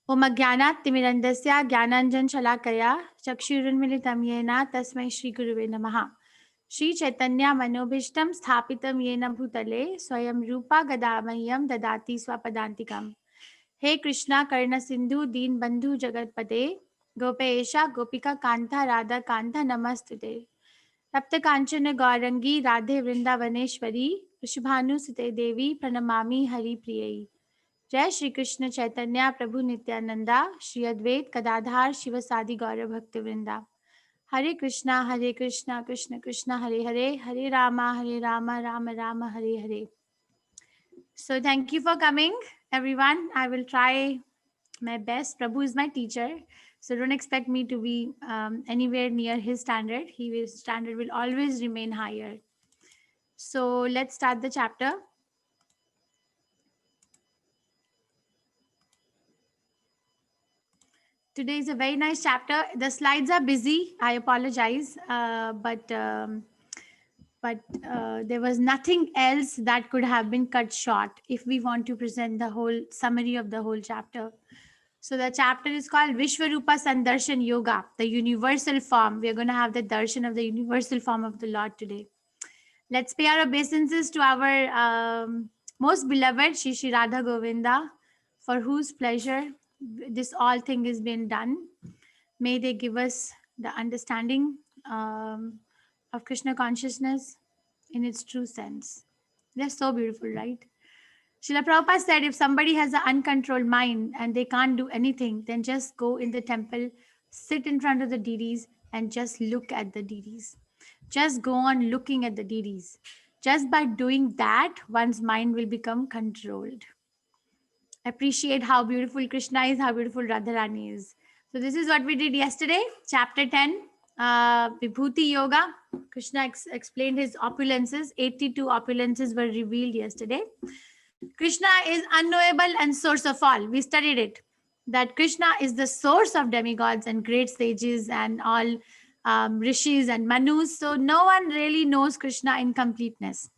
ओम अज्ञानात् तिमिरन्धस्य ज्ञानाञ्जनशलाकया चक्षुरुन्मिलितं येन तस्मै श्रीगुरुवे नमः। श्रीचैतन्यमनोभीष्टं स्थापितं येन भूतले स्वयं रूपा गदामह्यं ददाति स्वपदान्तिकम्। हे कृष्णा कर्ण सिंधु दीन बंधु जगतपते गोपेशा गोपिका कांता राधा कांता नमस्तुते। तप्त कांचन गौरंगी राधे वृंदावनेश्वरी वृषभानुसुते देवी प्रणमामि हरिप्रियै। जय श्री कृष्ण चैतन्य प्रभु नित्यानंदा श्री अद्वैत गदाधार शिवसादि गौर भक्त वृंदा। हरे Krishna Krishna Krishna Hare Hare Hare Rama Ram Ram Hare Hare. So thank you for coming, everyone. I will try my best. Prabhu is my teacher, so don't expect me to be anywhere near his standard. His standard will always remain higher. So let's start the chapter. Today is a very nice chapter. The slides are busy. I apologize, but there was nothing else that could have been cut short if we want to present the whole summary of the whole chapter. So the chapter is called Vishwarupa Sandarshan Yoga, the universal form. We are going to have the darshan of the universal form of the Lord today. Let's pay our obeisances to our most beloved Shri Radha Govinda, for whose pleasure this all thing is being done. May they give us the understanding of Krishna consciousness in its true sense. They're so beautiful, right? Srila Prabhupada said if somebody has an uncontrolled mind and they can't do anything, then just go in the temple, sit in front of the deities, and just look at the deities. Just go on looking at the deities. Just by doing that, one's mind will become controlled. Appreciate how beautiful Krishna is, how beautiful Radharani is. So this is what we did yesterday, chapter 10, Vibhuti Yoga. Krishna explained his opulences. 82 opulences were revealed yesterday. Krishna is unknowable and source of all. We studied it. That Krishna is the source of demigods and great sages and all rishis and manus. So no one really knows Krishna in completeness.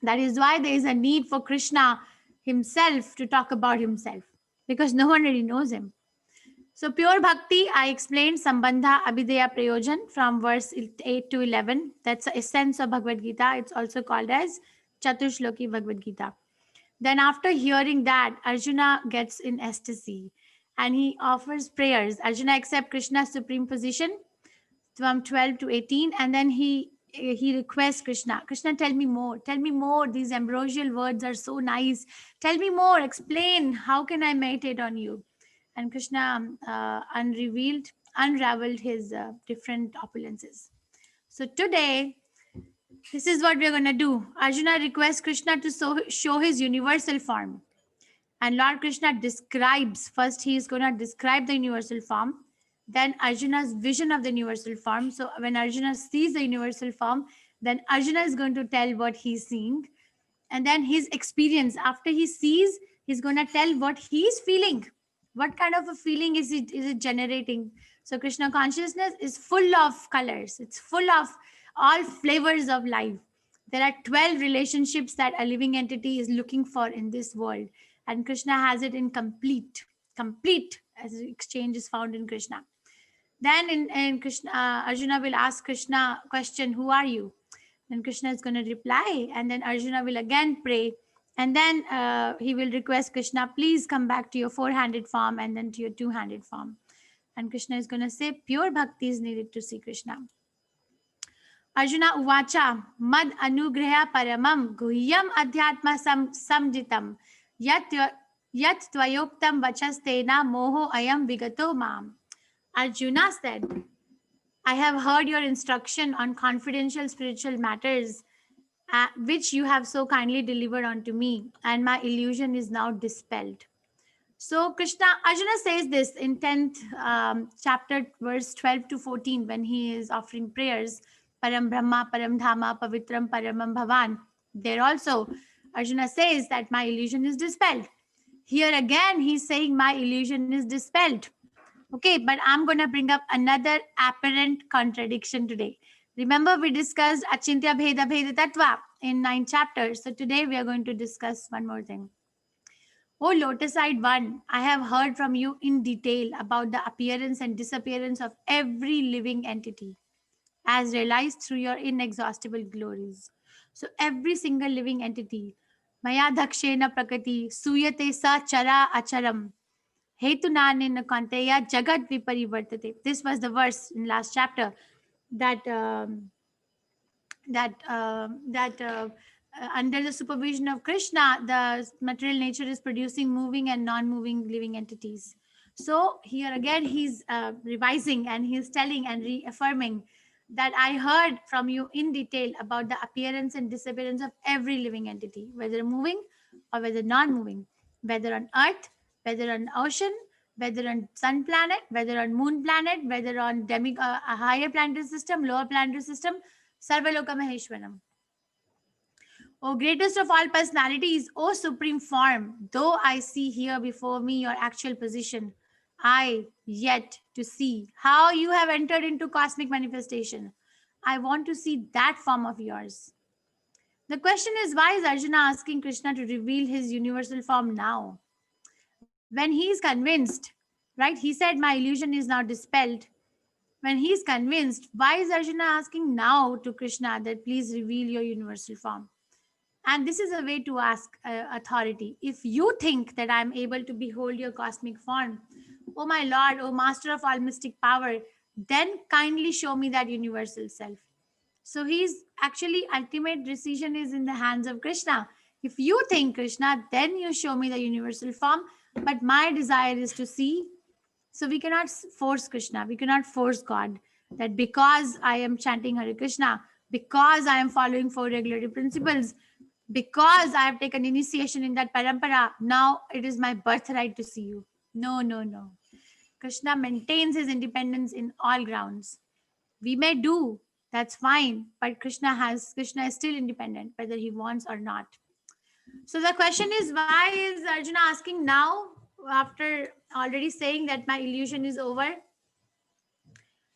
That is why there is a need for Krishna himself to talk about himself, because no one really knows him. So pure bhakti, I explained Sambandha Abhideya Prayojan from verse 8 to 11. That's the essence of Bhagavad Gita. It's also called as Chatushloki Bhagavad Gita. Then after hearing that, Arjuna gets in ecstasy and he offers prayers. Arjuna accepts Krishna's supreme position from 12 to 18, and then he requests Krishna, Krishna, tell me more. These ambrosial words are so nice. Tell me more, explain, how can I meditate on you? And Krishna unraveled his different opulences. So today, this is what we're going to do. Arjuna requests Krishna to show his universal form. And Lord Krishna describes, first he is going to describe the universal form, then Arjuna's vision of the universal form. So when Arjuna sees the universal form, then Arjuna is going to tell what he's seeing. And then his experience, after he sees, he's going to tell what he's feeling. What kind of a feeling is it generating? So Krishna consciousness is full of colors. It's full of all flavors of life. There are 12 relationships that a living entity is looking for in this world. And Krishna has it in complete as exchange is found in Krishna. Then in Krishna, Arjuna will ask Krishna question, who are you? Then Krishna is going to reply, and then Arjuna will again pray, and then he will request Krishna, please come back to your four-handed form and then to your two-handed form. And Krishna is going to say, pure bhakti is needed to see Krishna. Arjuna uvacha mad anugraya paramam guhyam adhyatma samjitam yat tvayoktam vachastena moho ayam vigato mam. Arjuna said, I have heard your instruction on confidential spiritual matters, which you have so kindly delivered unto me, and my illusion is now dispelled. So Arjuna says this in 10th chapter, verse 12 to 14, when he is offering prayers, Param Brahma, Param Dhama, Pavitram, Paramam Bhavan. There also, Arjuna says that my illusion is dispelled. Here again, he's saying my illusion is dispelled. Okay, but I'm going to bring up another apparent contradiction today. Remember, we discussed Achintya Bheda Bheda Tattva in 9 chapters. So today we are going to discuss one more thing. O lotus-eyed one, I have heard from you in detail about the appearance and disappearance of every living entity, as realized through your inexhaustible glories. So every single living entity, Maya dakshena prakriti, suyate sa chara acharam, hetunanena kanteya jagat viparivartate. This was the verse in last chapter that under the supervision of Krishna, the material nature is producing moving and non-moving living entities. So here again, he's revising and he's telling and reaffirming that I heard from you in detail about the appearance and disappearance of every living entity, whether moving or whether non-moving, whether on Earth, whether on ocean, whether on sun planet, whether on moon planet, whether on a higher planetary system, lower planetary system, Sarvaloka Maheshwaram. O greatest of all personalities, O supreme form, though I see here before me your actual position, I yet to see how you have entered into cosmic manifestation. I want to see that form of yours. The question is, why is Arjuna asking Krishna to reveal his universal form now? When he is convinced, right? He said, my illusion is now dispelled. When he is convinced, why is Arjuna asking now to Krishna that please reveal your universal form? And this is a way to ask authority. If you think that I am able to behold your cosmic form, oh my Lord, oh Master of all mystic power, then kindly show me that universal self. So he's actually ultimate decision is in the hands of Krishna. If you think Krishna, then you show me the universal form. But my desire is to see. So we cannot force Krishna. We cannot force God that because I am chanting Hare Krishna, because I am following four regulatory principles, because I have taken initiation in that parampara, now it is my birthright to see you. No, no, no. Krishna maintains his independence in all grounds. We may do, that's fine, but Krishna is still independent, whether he wants or not. So the question is, why is Arjuna asking now after already saying that my illusion is over?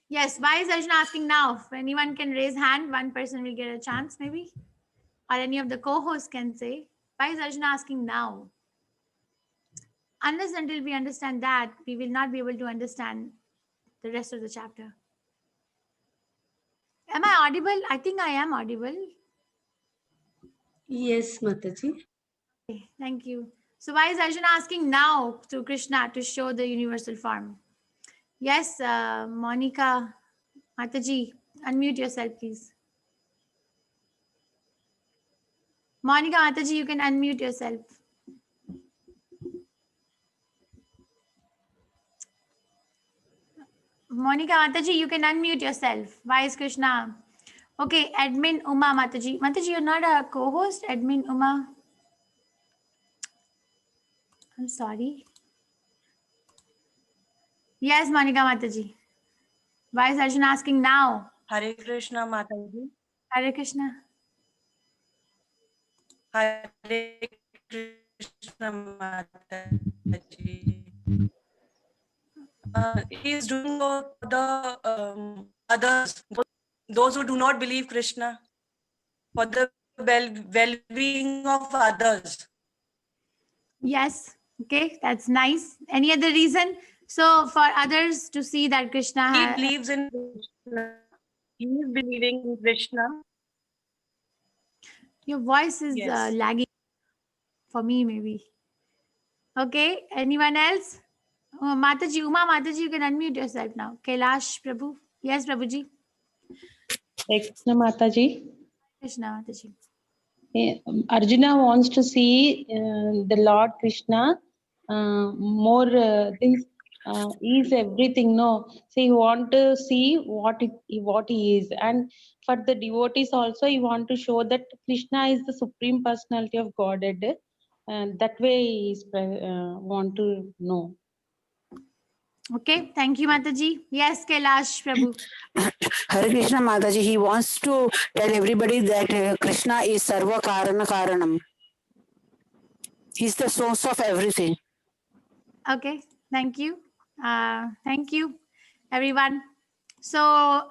Yes, why is Arjuna asking now? If anyone can raise hand, one person will get a chance maybe. Or any of the co-hosts can say, why is Arjuna asking now? Unless until we understand that, we will not be able to understand the rest of the chapter. Am I audible? I think I am audible. Yes, Mataji. Okay, thank you. So why is Arjuna asking now to Krishna to show the universal form? Yes, Monica, Mataji, unmute yourself, please. Monica, Mataji, you can unmute yourself. Monica, Mataji, you can unmute yourself. Why is Krishna? Okay, admin Uma Mataji. Mataji, you're not a co-host, admin Uma. I'm sorry. Yes, Monica Mataji. Why is Arjuna asking now? Hare Krishna Mataji. Hare Krishna. Hare Krishna Mataji. He is doing for the others, those who do not believe Krishna, for the well-being of others. Yes. Okay, that's nice. Any other reason? So for others to see that Krishna He believes in Krishna. He is believing in Krishna. Your voice is Yes. lagging for me, maybe. Okay, anyone else? Oh, Mataji, Uma Mataji, you can unmute yourself now. Kailash Prabhu. Yes, Prabhuji. Krishna Mataji. Krishna Mataji. Arjuna wants to see the Lord Krishna more. Things is everything. No, so he want to see what he is, and for the devotees also, he want to show that Krishna is the supreme personality of Godhead, and that way he is want to know. Okay, thank you, Mataji. Yes, Kailash Prabhu. Hare Krishna Mataji, he wants to tell everybody that Krishna is Sarva Karana Karanam. He's the source of everything. Okay, thank you. Thank you, everyone. So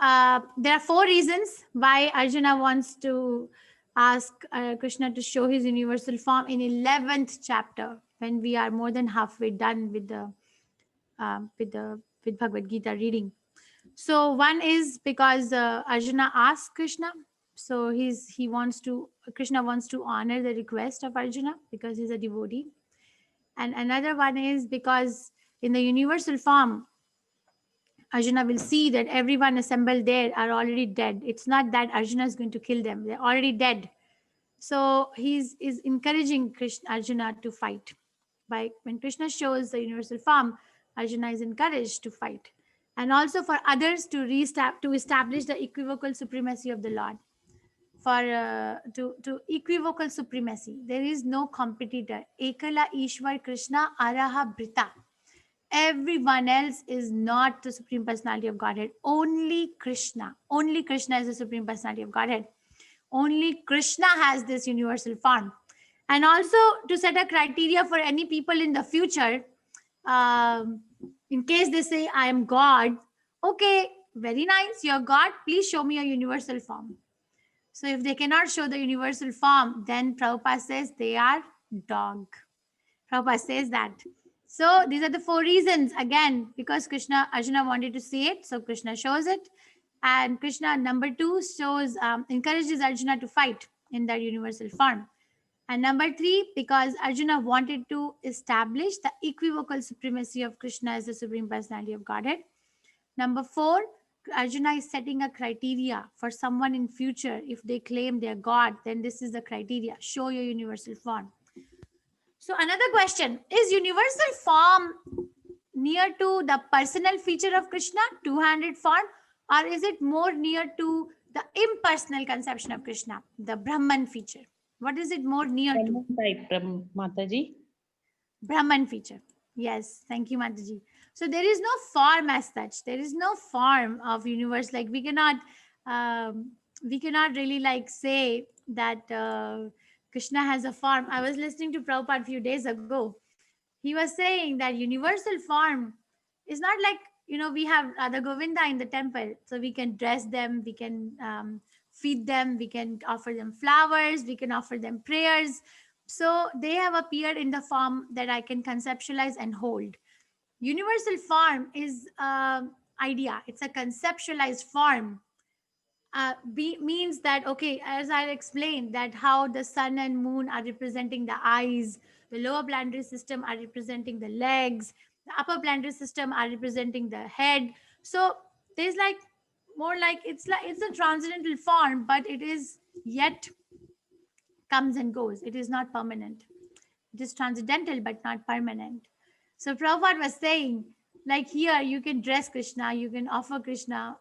there are four reasons why Arjuna wants to ask Krishna to show his universal form in 11th chapter. when we are more than halfway done with with Bhagavad Gita reading. So one is because Arjuna asked Krishna, so Krishna wants to honor the request of Arjuna because he's a devotee. And another one is because in the universal form, Arjuna will see that everyone assembled there are already dead. It's not that Arjuna is going to kill them; they're already dead. So he's is encouraging Arjuna to fight. By when Krishna shows the universal form, Arjuna is encouraged to fight, and also for others to establish the equivocal supremacy of the Lord. For to equivocal supremacy, there is no competitor. Ekala Ishwar Krishna Araha Brita. Everyone else is not the Supreme Personality of Godhead. Only Krishna. Only Krishna is the Supreme Personality of Godhead. Only Krishna has this universal form. And also to set a criteria for any people in the future, in case they say, I am God, okay, very nice, you're God, please show me a universal form. So if they cannot show the universal form, then Prabhupada says they are dog. Prabhupada says that. So these are the 4 reasons. Again, because Arjuna wanted to see it, so Krishna shows it. And Krishna, number 2, shows encourages Arjuna to fight in that universal form. And number 3, because Arjuna wanted to establish the equivocal supremacy of Krishna as the Supreme Personality of Godhead. Number 4, Arjuna is setting a criteria for someone in future. If they claim they're God, then this is the criteria. Show your universal form. So another question, is universal form near to the personal feature of Krishna, two-handed form, or is it more near to the impersonal conception of Krishna, the Brahman feature? What is it more near to? Type from Mataji. Brahman feature. Yes, thank you, Mataji. So there is no form as such. There is no form of universe. Like we cannot really like say that Krishna has a form. I was listening to Prabhupada a few days ago. He was saying that universal form is not like, we have Radha Govinda in the temple. So we can dress them, we can feed them, we can offer them flowers, we can offer them prayers. So they have appeared in the form that I can conceptualize and hold. Universal form is idea. It's a conceptualized form. Means that, okay, as I explained, that how the sun and moon are representing the eyes, the lower planetary system are representing the legs, the upper planetary system are representing the head. So there's like more like it's a transcendental form, but it is yet comes and goes. It is not permanent. It is transcendental but not permanent. So Prabhupada was saying, like here, you can dress Krishna, you can offer Krishna,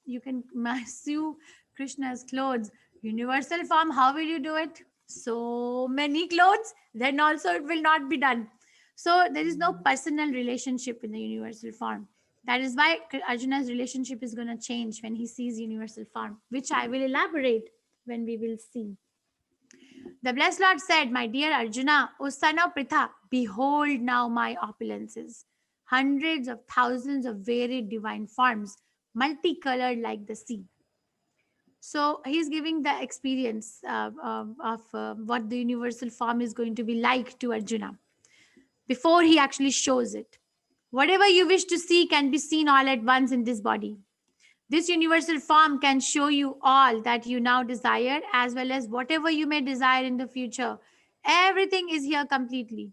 you can sew Krishna's clothes. Universal form, how will you do it? So many clothes, then also it will not be done. So there is no personal relationship in the universal form. That is why Arjuna's relationship is going to change when he sees universal form, which I will elaborate when we will see. The blessed Lord said, my dear Arjuna, O son of Pritha, behold now my opulences, hundreds of thousands of varied divine forms, multicolored like the sea. So he's giving the experience of what the universal form is going to be like to Arjuna before he actually shows it. Whatever you wish to see can be seen all at once in this body. This universal form can show you all that you now desire, as well as whatever you may desire in the future. Everything is here completely.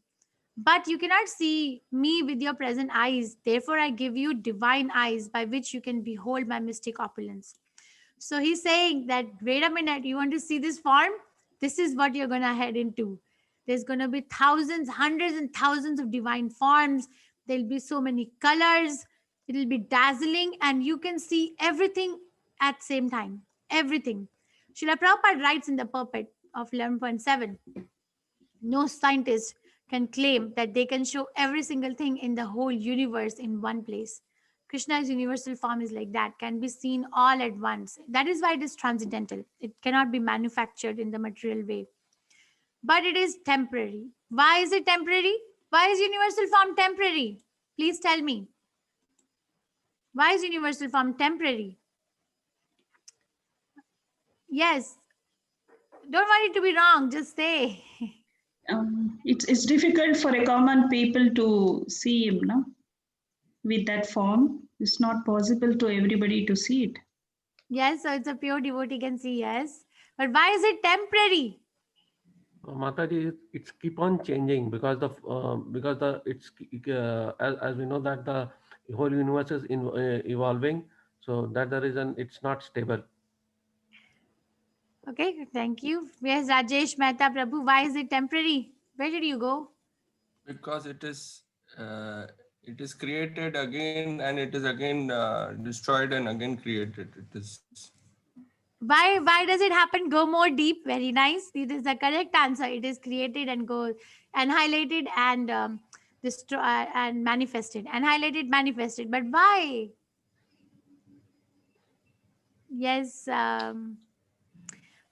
But you cannot see me with your present eyes. Therefore, I give you divine eyes by which you can behold my mystic opulence. So he's saying that, wait a minute, you want to see this form? This is what you're going to head into. There's going to be thousands, hundreds and thousands of divine forms. There'll be so many colors. It'll be dazzling and you can see everything at same time. Everything. Srila Prabhupada writes in the purport of 11.7, no scientist can claim that they can show every single thing in the whole universe in one place. Krishna's universal form is like that, can be seen all at once. That is why it is transcendental. It cannot be manufactured in the material way. But it is temporary. Why is it temporary? Why is universal form temporary? Please tell me. Why is universal form temporary? Yes. Don't want it to be wrong. Just say. It's difficult for a common people to see him, no? With that form, it's not possible to everybody to see it. Yes, so it's a pure devotee can see, yes. But why is it temporary? Mataji, it's keep on changing because the it's as we know that the whole universe is evolving, so that's the reason it's not stable. Okay, thank you. Yes, Rajesh Mehta Prabhu, why is it temporary? Where did you go? Because it is created again and it is again destroyed and again created. It is Why does it happen? Go more deep. Very nice. It is the correct answer. It is created and go and highlighted and destroy and manifested and highlighted, manifested. But why? Yes,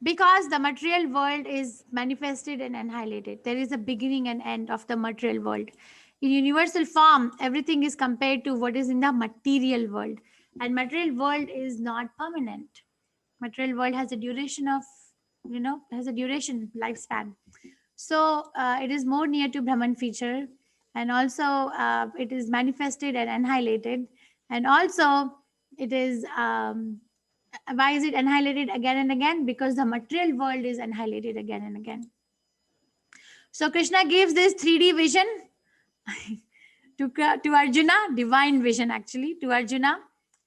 because the material world is manifested and annihilated. There is a beginning and end of the material world. In universal form, everything is compared to what is in the material world, and material world is not permanent. Material world has a duration of, has a duration lifespan. So it is more near to Brahman feature, and also it is manifested and annihilated, and also it is why is it annihilated again and again? Because the material world is annihilated again and again. So Krishna gives this 3D vision to Arjuna, divine vision actually to Arjuna,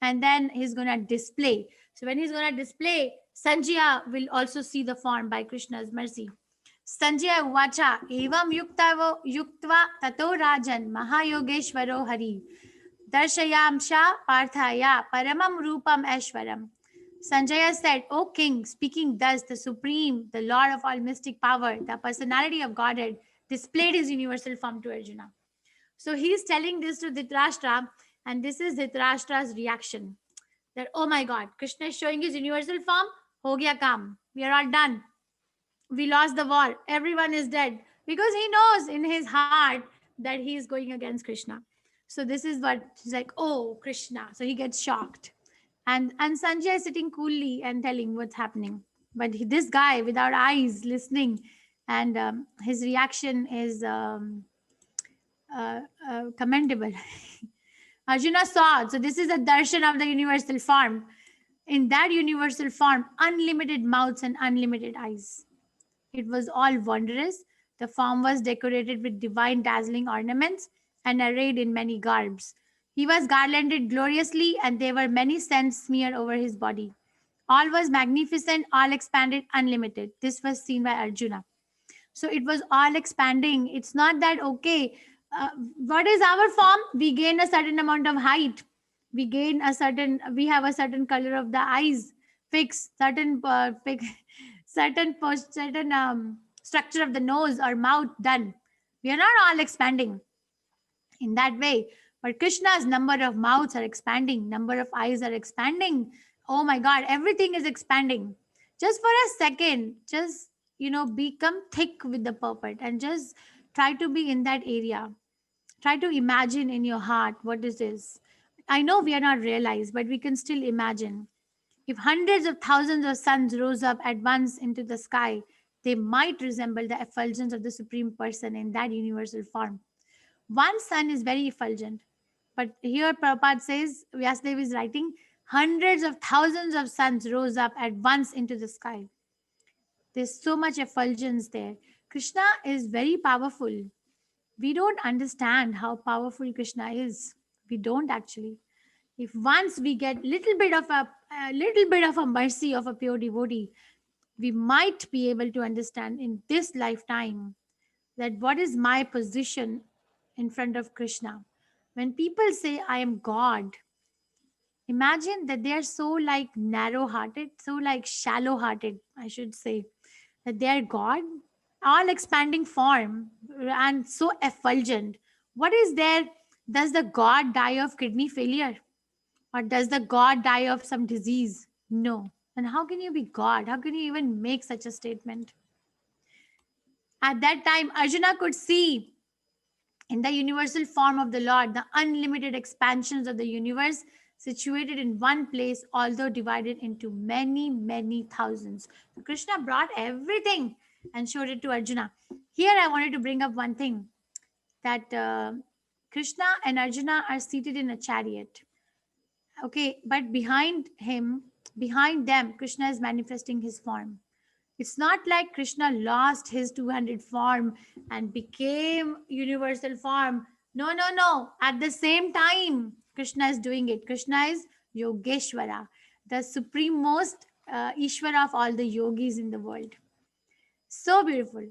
and then he's going to display. So when he's going to display, Sanjaya will also see the form by Krishna's mercy. Sanjaya Uvacha Evam Yuktva Tato Rajan Mahayogeshwaro Hari Darshayamsha Parthaya Paramam Rupam Ashwaram. Sanjaya said, O king, speaking thus, the supreme, the Lord of all mystic power, the personality of Godhead, displayed his universal form to Arjuna. So he's telling this to Dhritarashtra, and this is Dhritarashtra's reaction. That, oh my God, Krishna is showing his universal form, ho gaya kaam. We are all done. We lost the war. Everyone is dead. Because he knows in his heart that he is going against Krishna. So this is what he's like, oh, Krishna. So he gets shocked. And Sanjay is sitting coolly and telling what's happening. But this guy without eyes listening, and his reaction is commendable. Arjuna saw. So this is a darshan of the universal form. In that universal form, unlimited mouths and unlimited eyes. It was all wondrous. The form was decorated with divine dazzling ornaments and arrayed in many garbs. He was garlanded gloriously, and there were many scents smeared over his body. All was magnificent, all expanded, unlimited. This was seen by Arjuna. So it was all expanding. It's not that, okay, what is our form? We gain a certain amount of height. We have a certain color of the eyes, fixed, certain structure of the nose or mouth done. We are not all expanding in that way. But Krishna's number of mouths are expanding, number of eyes are expanding. Oh my God, everything is expanding. Just for a second, just, become thick with the purport and just try to be in that area. Try to imagine in your heart what is this. I know we are not realized, but we can still imagine. If hundreds of thousands of suns rose up at once into the sky, they might resemble the effulgence of the Supreme Person in that universal form. One sun is very effulgent, but here Prabhupada says, Vyasadeva is writing, hundreds of thousands of suns rose up at once into the sky. There's so much effulgence there. Krishna is very powerful. We don't understand how powerful Krishna is. We don't actually. If once we get a little bit of a mercy of a pure devotee, we might be able to understand in this lifetime that what is my position in front of Krishna. When people say I am God, imagine that they are so like narrow-hearted, so like shallow-hearted, I should say, that they are God, all expanding form and so effulgent. What is there? Does the God die of kidney failure? Or does the God die of some disease? No. And how can you be God? How can you even make such a statement? At that time, Arjuna could see in the universal form of the Lord the unlimited expansions of the universe situated in one place, although divided into many, many thousands. So Krishna brought everything and showed it to Arjuna. Here I wanted to bring up one thing, that Krishna and Arjuna are seated in a chariot. Okay, but behind them, Krishna is manifesting his form. It's not like Krishna lost his 200 form and became universal form. No, no, no. At the same time, Krishna is doing it. Krishna is Yogeshwara, the supreme most Ishvara of all the yogis in the world. So beautiful.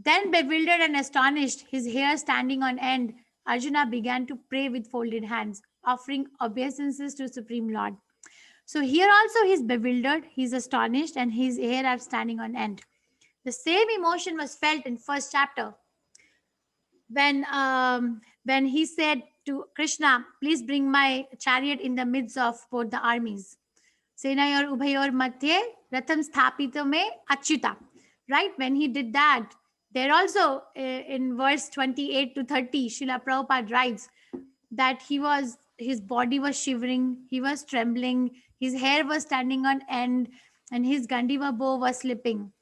Then, bewildered and astonished, his hair standing on end, Arjuna began to pray with folded hands, offering obeisances to Supreme Lord. So here also he's bewildered, he's astonished, and his hair are standing on end. The same emotion was felt in first chapter when he said to Krishna, "Please bring my chariot in the midst of both the armies." Senayor Ubhayor Madhye Ratham Sthapito Me Achyuta. Right? When he did that, there also in verse 28 to 30, Srila Prabhupada writes that his body was shivering, he was trembling, his hair was standing on end, and his Gandiva bow was slipping.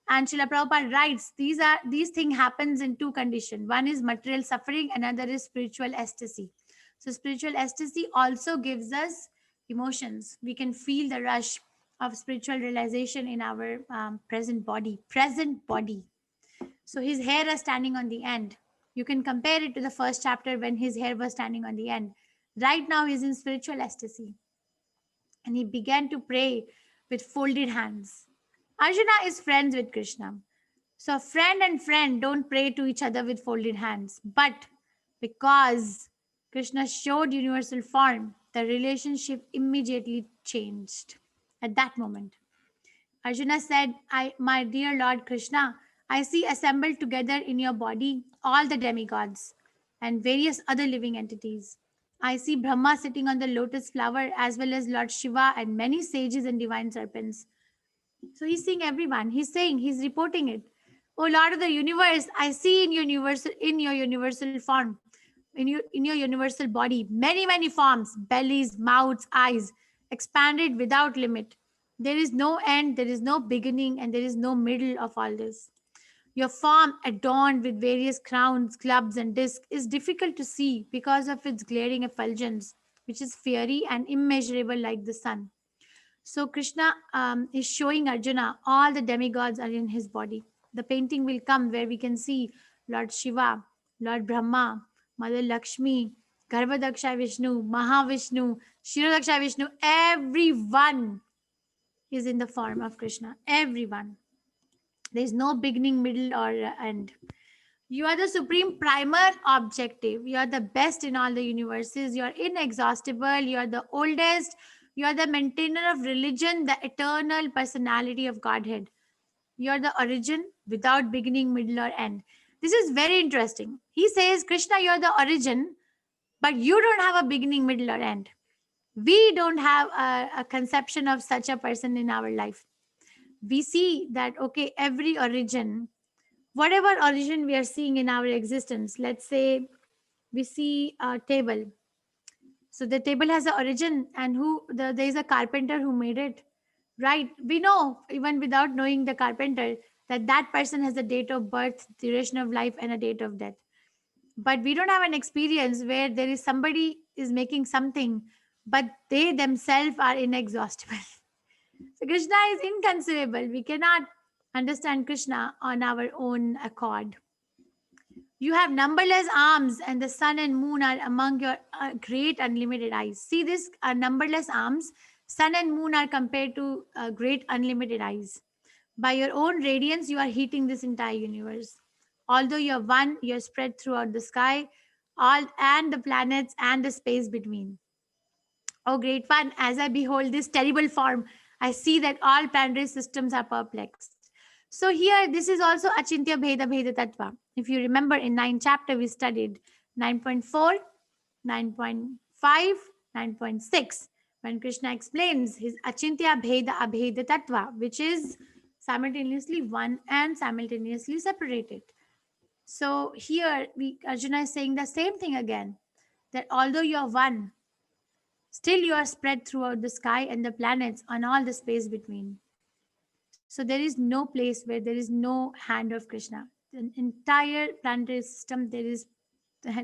And Srila Prabhupada writes, these things happens in two conditions. One is material suffering, another is spiritual ecstasy. So spiritual ecstasy also gives us emotions. We can feel the rush of spiritual realization in our present body. So his hair is standing on the end. You can compare it to the first chapter when his hair was standing on the end. Right now he's in spiritual ecstasy. And he began to pray with folded hands. Arjuna is friends with Krishna. So friend and friend don't pray to each other with folded hands. But because Krishna showed universal form, the relationship immediately changed at that moment. Arjuna said, my dear Lord Krishna, I see assembled together in your body all the demigods and various other living entities. I see Brahma sitting on the lotus flower, as well as Lord Shiva and many sages and divine serpents. So he's seeing everyone. He's reporting it. Oh Lord of the universe, I see in your universal form, in your universal body, many forms, bellies, mouths, eyes, expanded without limit. There is no end, there is no beginning, and there is no middle of all this. Your form, adorned with various crowns, clubs, and discs, is difficult to see because of its glaring effulgence, which is fiery and immeasurable like the sun. So Krishna is showing Arjuna all the demigods are in his body. The painting will come where we can see Lord Shiva, Lord Brahma, Mother Lakshmi, Garbhadaksha Vishnu, Mahavishnu, Shirodaksha Vishnu. Everyone is in the form of Krishna. Everyone. There is no beginning, middle, or end. You are the supreme primer objective. You are the best in all the universes. You are inexhaustible. You are the oldest. You are the maintainer of religion, the eternal personality of Godhead. You are the origin without beginning, middle, or end. This is very interesting. He says, Krishna, you are the origin, but you don't have a beginning, middle, or end. We don't have a conception of such a person in our life. We see that, okay, every origin, whatever origin we are seeing in our existence, let's say we see a table. So the table has an origin, and there is a carpenter who made it, right? We know, even without knowing the carpenter, that person has a date of birth, duration of life, and a date of death. But we don't have an experience where there is somebody is making something, but they themselves are inexhaustible. So Krishna is inconceivable. We cannot understand Krishna on our own accord. You have numberless arms, and the sun and moon are among your great unlimited eyes. See this numberless arms, sun and moon are compared to great unlimited eyes. By your own radiance, you are heating this entire universe. Although you are one, you are spread throughout the sky, all and the planets and the space between. Oh, great one! As I behold this terrible form, I see that all planetary systems are perplexed. So here, this is also Achintya Bheda Bheda Tattva. If you remember, in 9th chapter, we studied 9.4, 9.5, 9.6, when Krishna explains his Achintya Bheda Abheda Tattva, which is simultaneously one and simultaneously separated. So here, Arjuna is saying the same thing again, that although you are one, still you are spread throughout the sky and the planets and all the space between. So there is no place where there is no hand of Krishna. The entire planetary system, there is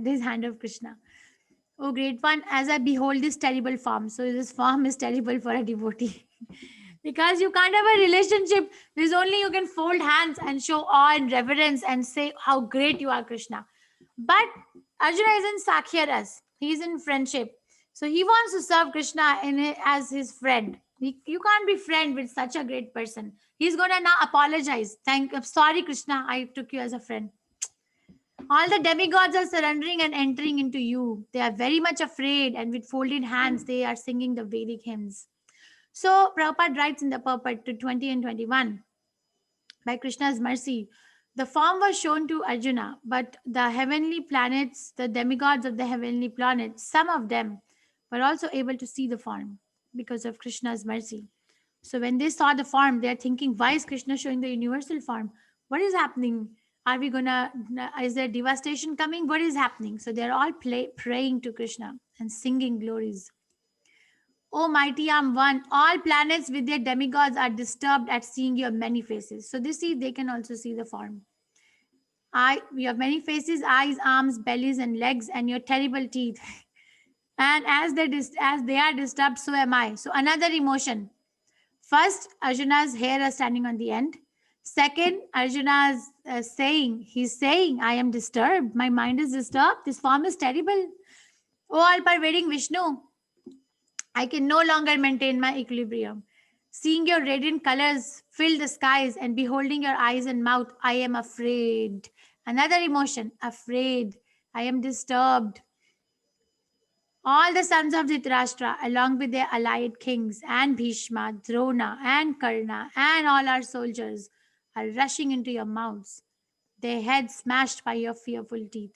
this hand of Krishna. Oh, great one, as I behold this terrible form. So this form is terrible for a devotee. Because you can't have a relationship. There's only you can fold hands and show awe and reverence and say how great you are, Krishna. But Arjuna isn't Sakhya Ras. He's in friendship. So he wants to serve Krishna as his friend. You can't be friend with such a great person. He's gonna now apologize. Sorry, Krishna, I took you as a friend. All the demigods are surrendering and entering into you. They are very much afraid, and with folded hands, they are singing the Vedic hymns. So Prabhupada writes in the purport to 20 and 21, by Krishna's mercy, the form was shown to Arjuna, but the heavenly planets, the demigods of the heavenly planets, some of them were also able to see the form because of Krishna's mercy. So when they saw the form, they are thinking, why is Krishna showing the universal form? What is happening? Are we gonna, is there devastation coming? What is happening? So they're all praying to Krishna and singing glories. O mighty arm one, all planets with their demigods are disturbed at seeing your many faces. So they can also see the form. You have many faces, eyes, arms, bellies, and legs, and your terrible teeth. And as they are disturbed, so am I. So another emotion. First, Arjuna's hair is standing on the end. Second, Arjuna's he's saying, I am disturbed. My mind is disturbed. This form is terrible. Oh, all pervading Vishnu, I can no longer maintain my equilibrium. Seeing your radiant colors fill the skies and beholding your eyes and mouth, I am afraid. Another emotion, afraid. I am disturbed. All the sons of Dhritarashtra, along with their allied kings and Bhishma, Drona, and Karna, and all our soldiers, are rushing into your mouths, their heads smashed by your fearful teeth.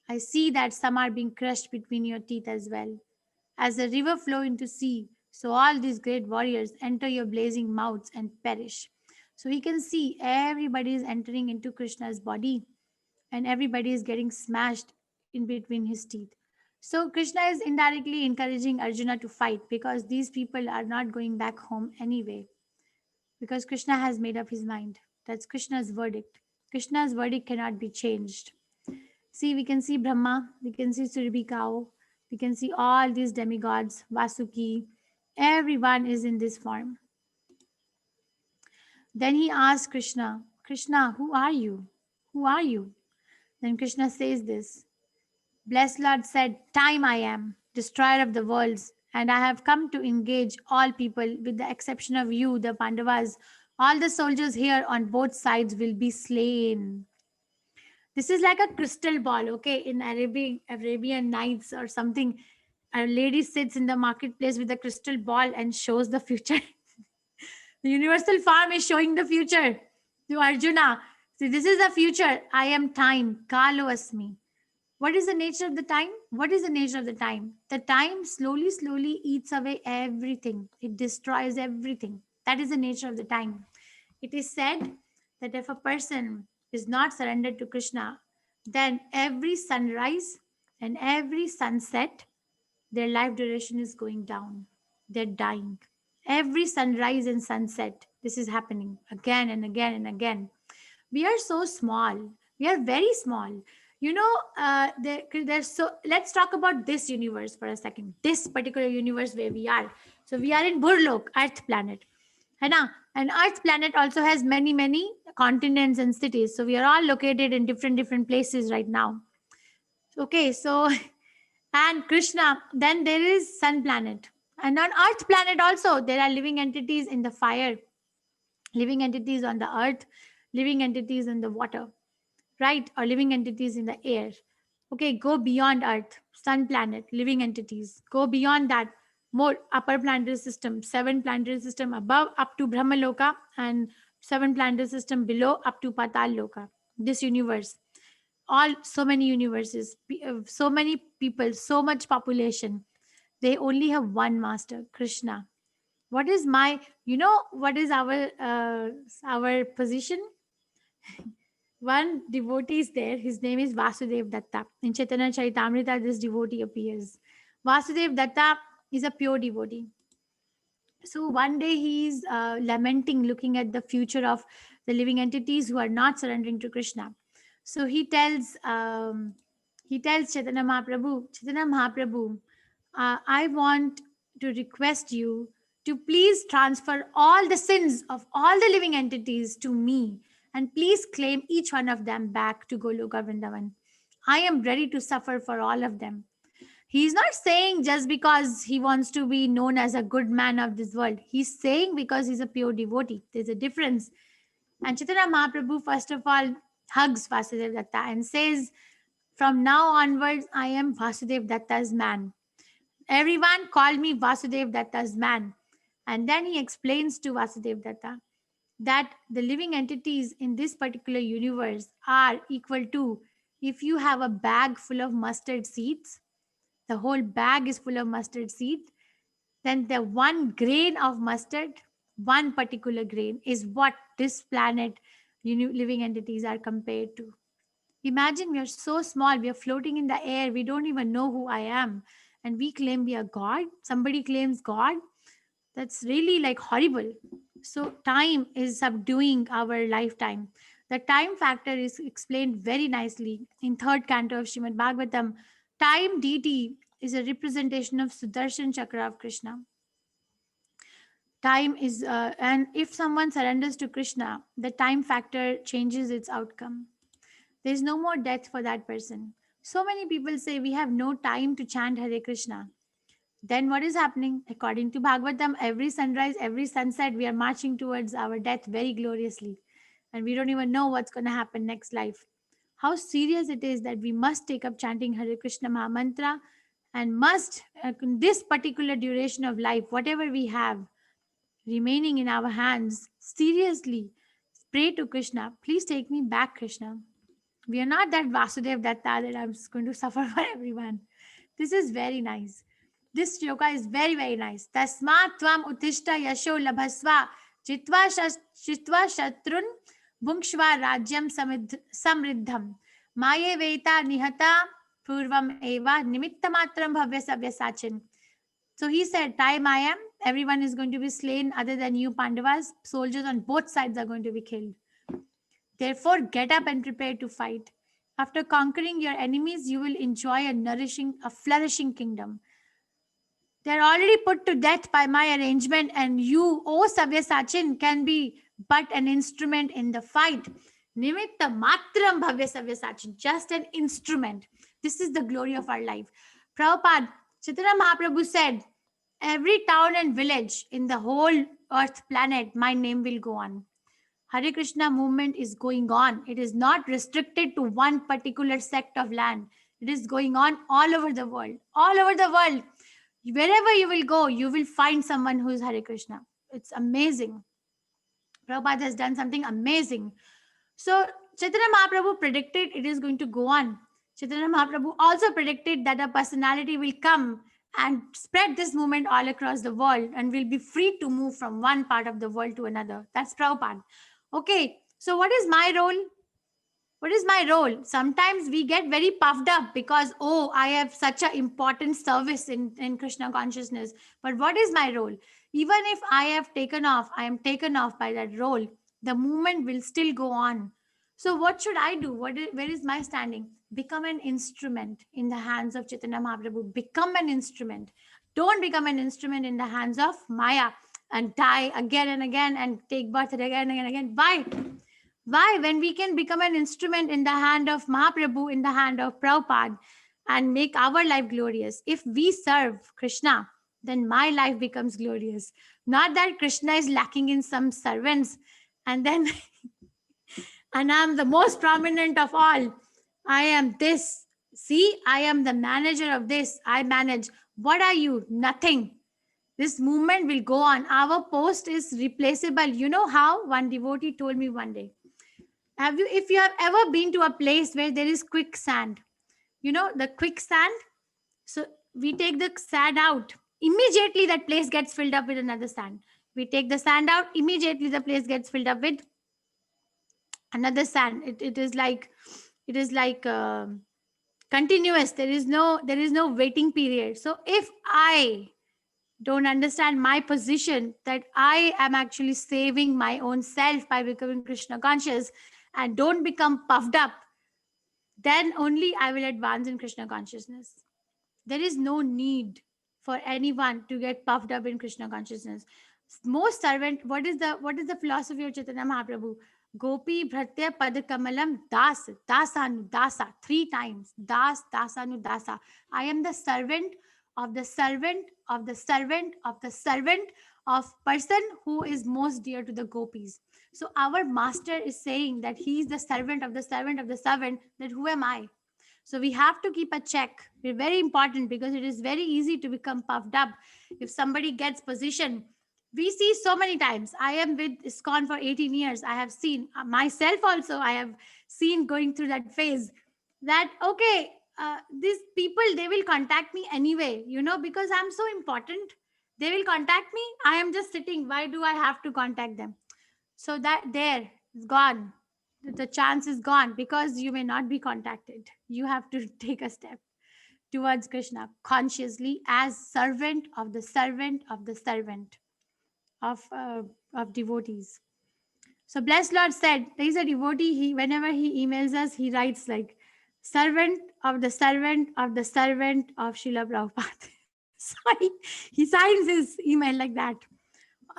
I see that some are being crushed between your teeth as well. As the river flow into sea, so all these great warriors enter your blazing mouths and perish. So he can see everybody is entering into Krishna's body and everybody is getting smashed in between his teeth. So Krishna is indirectly encouraging Arjuna to fight because these people are not going back home anyway. Because Krishna has made up his mind. That's Krishna's verdict. Krishna's verdict cannot be changed. See, we can see Brahma, we can see Surabhi cow, we can see all these demigods, Vasuki, everyone is in this form. Then he asks Krishna, Krishna, who are you? Who are you? Then Krishna says this, Blessed Lord said, Time I am, destroyer of the worlds, and I have come to engage all people with the exception of you, the Pandavas. All the soldiers here on both sides will be slain. This is like a crystal ball, okay? In Arabian Nights or something, a lady sits in the marketplace with a crystal ball and shows the future. The universal farm is showing the future to Arjuna. See, this is the future. I am time. Kalo asmi. What is the nature of the time? What is the nature of the time? The time slowly eats away everything. It destroys everything. That is the nature of the time. It is said that if a person is not surrendered to Krishna, then every sunrise and every sunset, their life duration is going down. They're dying. Every sunrise and sunset, this is happening again and again and again. We are so small. We are very small. You know, let's talk about this universe for a second. This particular universe where we are. So we are in Burlok, Earth planet. And Earth planet also has many continents and cities. So we are all located in different places right now. Okay, so and Krishna, then there is Sun planet. And on Earth planet also, there are living entities in the fire, living entities on the earth, living entities in the water, right? Or living entities in the air. Okay, go beyond Earth, Sun planet, living entities. Go beyond that, more upper planetary system, 7 planetary system above up to Brahmaloka, and 7 planetary system below up to Patal Loka. This universe, all so many universes, so many people, so much population. They only have one master, Krishna. What is what is our position? One devotee is there. His name is Vasudev Datta. In Chaitanya Charitamrita, this devotee appears. Vasudev Datta is a pure devotee. So one day he's lamenting, looking at the future of the living entities who are not surrendering to Krishna. So he tells Chaitanya Mahaprabhu, I want to request you to please transfer all the sins of all the living entities to me, and please claim each one of them back to Goloka Vrindavan. I am ready to suffer for all of them. He's not saying just because he wants to be known as a good man of this world. He's saying because he's a pure devotee. There's a difference. And Chaitanya Mahaprabhu, first of all, hugs Vasudev Datta and says, from now onwards, I am Vasudev Datta's man. Everyone call me Vasudev Datta's man. And then he explains to Vasudev Datta that the living entities in this particular universe are equal to, if you have a bag full of mustard seeds, the whole bag is full of mustard seed, then the one grain of mustard, one particular grain, is what this planet living entities are compared to. Imagine we are so small, we are floating in the air, we don't even know who I am, and we claim we are God. Somebody claims God. That's really like horrible. So time is subduing our lifetime. The time factor is explained very nicely in third canto of Srimad Bhagavatam. Time deity is a representation of Sudarshan Chakra of Krishna. Time is, and if someone surrenders to Krishna, the time factor changes its outcome. There is no more death for that person. So many people say we have no time to chant Hare Krishna. Then what is happening? According to Bhagavatam, every sunrise, every sunset, we are marching towards our death very gloriously. And we don't even know what's going to happen next life. How serious it is that we must take up chanting Hare Krishna Maha Mantra and must, in this particular duration of life, whatever we have remaining in our hands, seriously pray to Krishna. Please take me back, Krishna. We are not that Vasudev Datta that I'm just going to suffer for everyone. This is very nice. This shloka is very, very nice. Tasmat tvam utishta yasho labhasva chitva shatrun bhungshva rajyam samriddham maye veta nihata purvam eva nimittamatram bhavya savyasachin. So he said, time I am, everyone is going to be slain other than you Pandavas. Soldiers on both sides are going to be killed. Therefore, get up and prepare to fight. After conquering your enemies, you will enjoy a flourishing kingdom. They are already put to death by my arrangement, and you, O Savyasachin, can be but an instrument in the fight. Nimitta matram bhavya Savyasachin, just an instrument. This is the glory of our life. Prabhupada, Chaitanya Mahaprabhu said, every town and village in the whole earth planet, my name will go on. Hare Krishna movement is going on. It is not restricted to one particular sect of land. It is going on all over the world. All over the world. Wherever you will go, you will find someone who is Hare Krishna. It's amazing. Prabhupada has done something amazing. So Chaitanya Mahaprabhu predicted it is going to go on. Chaitanya Mahaprabhu also predicted that a personality will come and spread this movement all across the world and will be free to move from one part of the world to another. That's Prabhupada. Okay, so what is my role? What is my role? Sometimes we get very puffed up because, oh, I have such an important service in Krishna consciousness. But what is my role? Even if I have taken off, I am taken off by that role, the movement will still go on. So what should I do? Where is my standing? Become an instrument in the hands of Chaitanya Mahaprabhu. Become an instrument. Don't become an instrument in the hands of Maya and die again and again and take birth again and again. Why? Why? When we can become an instrument in the hand of Mahaprabhu, in the hand of Prabhupada, and make our life glorious. If we serve Krishna, then my life becomes glorious. Not that Krishna is lacking in some servants and then and I'm the most prominent of all. I am this. See, I am the manager of this. I manage. What are you? Nothing. This movement will go on. Our post is replaceable. You know how? One devotee told me one day. If you have ever been to a place where there is quicksand, you know, the quicksand. So we take the sand out. Immediately that place gets filled up with another sand. We take the sand out. Immediately the place gets filled up with another sand. It is like continuous. There is no waiting period. So if I don't understand my position, that I am actually saving my own self by becoming Krishna conscious, and don't become puffed up, then only I will advance in Krishna consciousness. There is no need for anyone to get puffed up in Krishna consciousness. Most servant, what is the philosophy of Chaitanya Mahaprabhu? Gopi Bhratya Pada Kamalam Das, Dasanu Dasa, 3 times. Das, Dasanu Dasa. I am the servant of the servant of the servant of the servant of person who is most dear to the gopis. So our master is saying that he is the servant of the servant of the servant, that who am I? So we have to keep a check. We're very important, because it is very easy to become puffed up. If somebody gets position, we see so many times. I am with ISKCON for 18 years. I have seen myself also. I have seen going through that phase that, okay, these people, they will contact me anyway, because I'm so important. They will contact me. I am just sitting. Why do I have to contact them? So that there is gone. The chance is gone, because you may not be contacted. You have to take a step towards Krishna consciously as servant of the servant of the servant of devotees. So blessed Lord said, there is a devotee, whenever he emails us, he writes like servant of the servant of the servant of Srila Prabhupada. So he signs his email like that.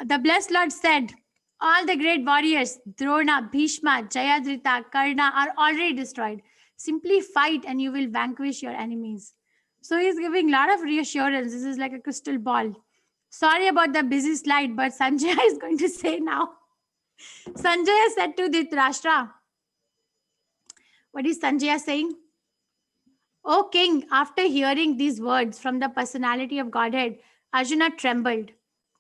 The blessed Lord said, all the great warriors, Drona, Bhishma, Jayadritha, Karna, are already destroyed. Simply fight and you will vanquish your enemies. So he's giving a lot of reassurance. This is like a crystal ball. Sorry about the busy slide, but Sanjaya is going to say now. Sanjaya said to Dhritarashtra, what is Sanjaya saying? O king, after hearing these words from the personality of Godhead, Arjuna trembled,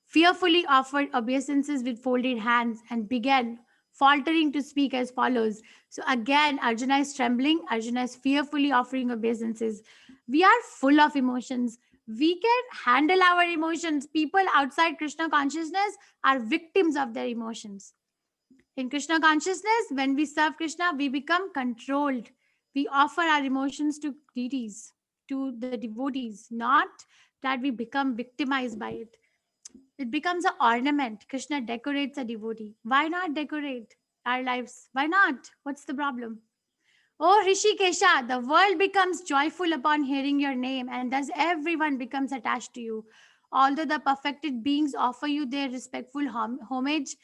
fearfully offered obeisances with folded hands, and began faltering to speak as follows. So again, Arjuna is trembling. Arjuna is fearfully offering obeisances. We are full of emotions. We can handle our emotions. People outside Krishna consciousness are victims of their emotions. In Krishna consciousness, when we serve Krishna, we become controlled. We offer our emotions to deities, to the devotees, not that we become victimized by it. It becomes an ornament. Krishna decorates a devotee. Why not decorate our lives? Why not? What's the problem? Oh, Rishikesha, the world becomes joyful upon hearing your name, and thus everyone becomes attached to you. Although the perfected beings offer you their respectful homage,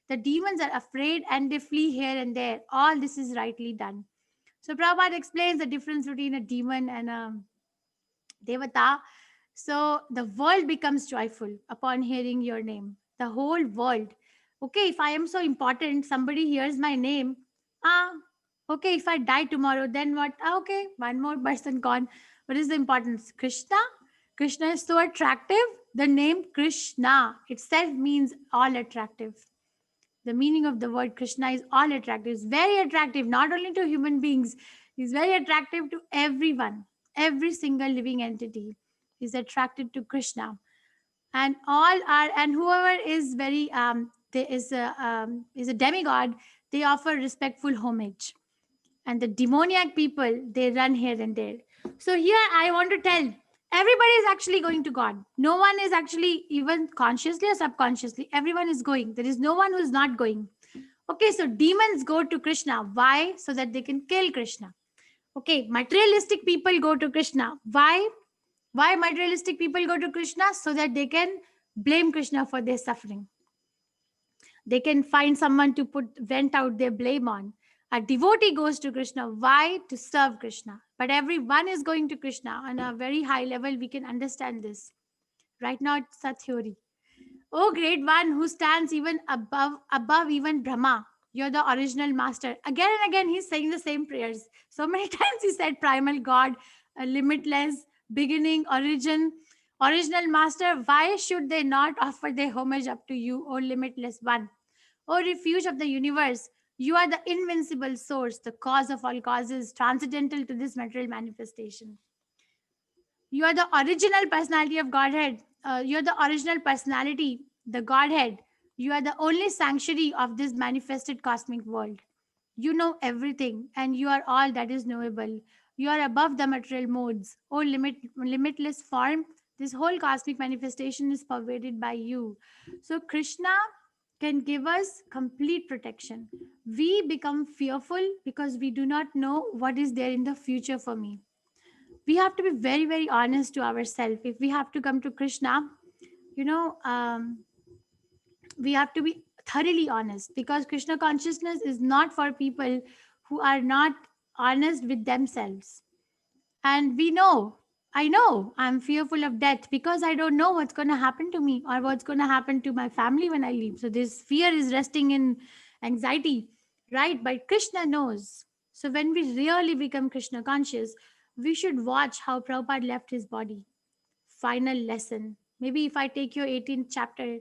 the demons are afraid and they flee here and there. All this is rightly done. So Prabhupada explains the difference between a demon and a devata. So the world becomes joyful upon hearing your name. The whole world. Okay, if I am so important, somebody hears my name. Okay, if I die tomorrow, then what? Okay, one more person gone. What is the importance? Krishna? Krishna is so attractive. The name Krishna itself means all attractive. The meaning of the word Krishna is all attractive. It's very attractive, not only to human beings, it's very attractive to everyone. Every single living entity is attracted to Krishna. And whoever is very there is a demigod, they offer respectful homage. And the demoniac people, they run here and there. So here I want to tell, everybody is actually going to God. No one is actually, even consciously or subconsciously, everyone is going. There is no one who is not going. Okay, so demons go to Krishna. Why? So that they can kill Krishna. Okay, materialistic people go to Krishna. Why? Why materialistic people go to Krishna? So that they can blame Krishna for their suffering. They can find someone to vent out their blame on. A devotee goes to Krishna. Why? To serve Krishna. But everyone is going to Krishna on a very high level. We can understand this. Right now, it's a theory. Oh, great one who stands even above even Brahma. You're the original master. Again and again, he's saying the same prayers. So many times he said primal God, limitless, beginning, origin, original master. Why should they not offer their homage up to you, O limitless one? O refuge of the universe, you are the invincible source, the cause of all causes, transcendental to this material manifestation. You are the original personality of Godhead. You are the original personality, the Godhead. You are the only sanctuary of this manifested cosmic world. You know everything, and you are all that is knowable. You are above the material modes. O limitless form, This whole cosmic manifestation is pervaded by you. So Krishna can give us complete protection. We become fearful because we do not know what is there in the future for me. We have to be very, very honest to ourselves. If we have to come to Krishna, you know, we have to be thoroughly honest, because Krishna consciousness is not for people who are not honest with themselves. And I know I'm fearful of death because I don't know what's going to happen to me or what's going to happen to my family when I leave. So this fear is resting in anxiety, right? But Krishna knows. So when we really become Krishna conscious, we should watch how Prabhupada left his body. Final lesson. Maybe if I take your 18th chapter,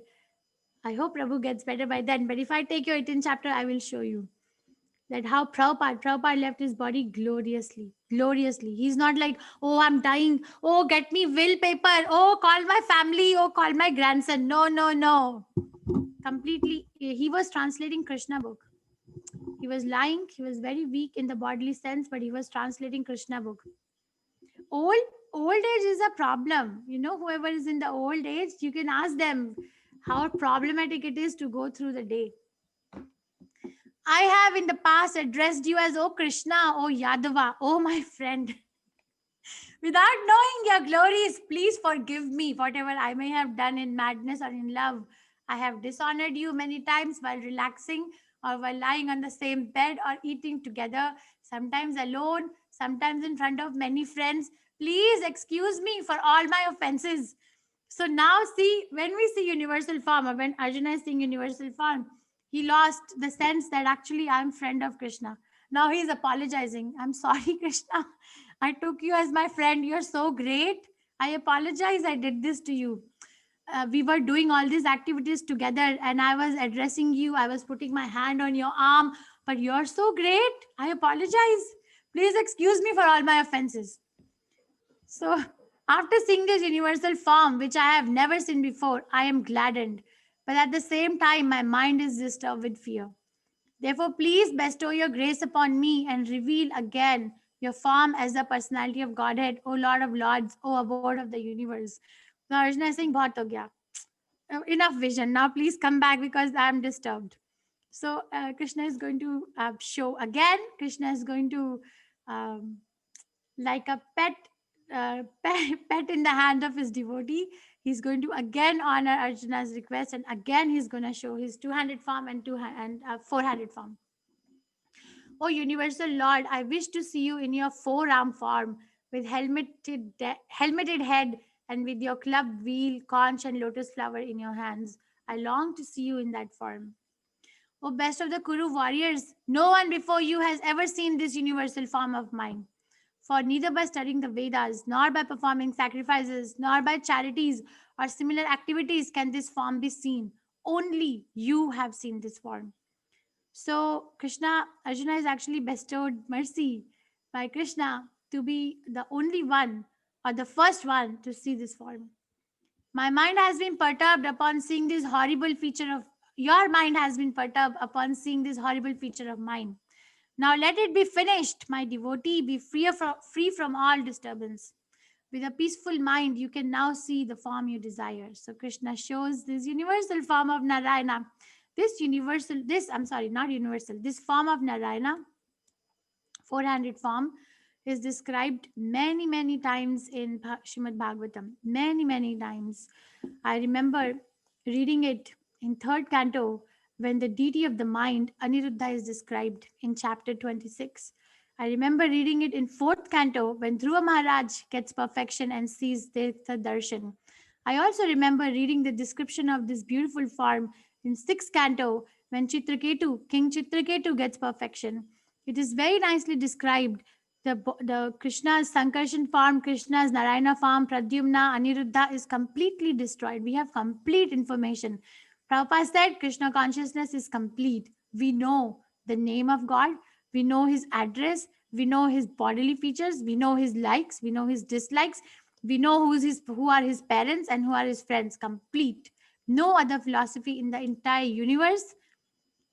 I hope Prabhu gets better by then. But if I take your 18th chapter, I will show you that how Prabhupada left his body gloriously, gloriously. He's not like, oh, I'm dying. Oh, get me will paper. Oh, call my family. Oh, call my grandson. No, no, no. Completely. He was translating Krishna book. He was lying. He was very weak in the bodily sense, but he was translating Krishna book. Old age is a problem. You know, whoever is in the old age, you can ask them how problematic it is to go through the day. I have in the past addressed you as, oh Krishna, oh Yadava, oh my friend. Without knowing your glories, please forgive me whatever I may have done in madness or in love. I have dishonored you many times while relaxing or while lying on the same bed or eating together, sometimes alone, sometimes in front of many friends. Please excuse me for all my offenses. So now see, when we see universal form, or when Arjuna is seeing universal form, he lost the sense that actually I'm friend of Krishna. Now he's apologizing. I'm sorry, Krishna. I took you as my friend. You're so great. I apologize. I did this to you. We were doing all these activities together and I was addressing you. I was putting my hand on your arm, but you're so great. I apologize. Please excuse me for all my offenses. So after seeing this universal form, which I have never seen before, I am gladdened. But at the same time, my mind is disturbed with fear. Therefore, please bestow your grace upon me and reveal again your form as the personality of Godhead, O Lord of Lords, O abode of the universe. So Arjuna is saying, "Bahut ho gaya. Enough vision. Now please come back because I am disturbed." So Krishna is going to show again. Krishna is going to, like a pet in the hand of his devotee, he's going to again honor Arjuna's request, and again he's going to show his two-handed form and four-handed form. Oh universal Lord, I wish to see you in your four-arm form with helmeted head and with your club, wheel, conch, and lotus flower in your hands. I long to see you in that form. O best of the Kuru warriors, no one before you has ever seen this universal form of mine. For neither by studying the Vedas, nor by performing sacrifices, nor by charities or similar activities can this form be seen. Only you have seen this form. So Arjuna is actually bestowed mercy by Krishna to be the only one or the first one to see this form. My mind has been perturbed upon seeing this horrible feature of your mind has been perturbed upon seeing this horrible feature of mine. Now let it be finished, my devotee, be free from all disturbance. With a peaceful mind, you can now see the form you desire. So Krishna shows this universal form of Narayana. This form of Narayana, four-handed form, is described many, many times in Srimad Bhagavatam. Many, many times. I remember reading it in third canto when the deity of the mind, Aniruddha, is described in chapter 26. I remember reading it in fourth canto when Dhruva Maharaj gets perfection and sees Tirtha Darshan. I also remember reading the description of this beautiful form in sixth canto when King Chitraketu gets perfection. It is very nicely described. The Krishna's Sankarshan form, Krishna's Narayana form, Pradyumna, Aniruddha is completely destroyed. We have complete information. Prabhupada said Krishna consciousness is complete. We know the name of God, we know his address, we know his bodily features, we know his likes, we know his dislikes, we know who are his parents and who are his friends. Complete. No other philosophy in the entire universe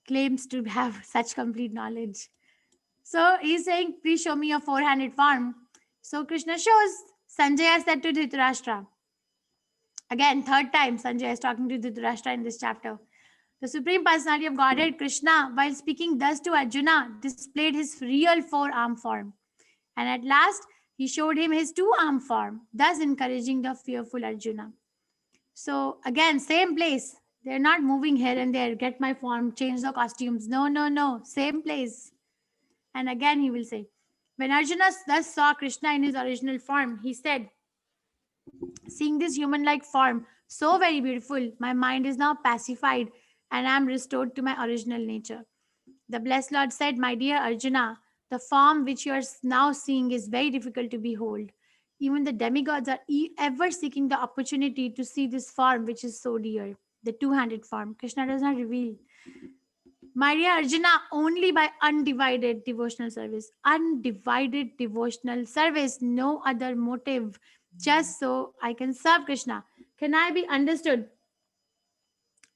claims to have such complete knowledge. So he's saying, please show me your four-handed form. So Krishna shows. Sanjaya said to Dhritarashtra, Again, third time, Sanjay is talking to Dhritarashtra in this chapter. The Supreme Personality of Godhead, Krishna, while speaking thus to Arjuna, displayed his real four-arm form. And at last, he showed him his two-arm form, thus encouraging the fearful Arjuna. So again, same place. They're not moving here and there, get my form, change the costumes. No, no, no, same place. And again, he will say, when Arjuna thus saw Krishna in his original form, he said, seeing this human-like form, so very beautiful, my mind is now pacified and I am restored to my original nature. The blessed Lord said, my dear Arjuna, the form which you are now seeing is very difficult to behold. Even the demigods are ever seeking the opportunity to see this form which is so dear, the two-handed form. Krishna does not reveal. My dear Arjuna, only by undivided devotional service, no other motive, just so I can serve Krishna. Can I be understood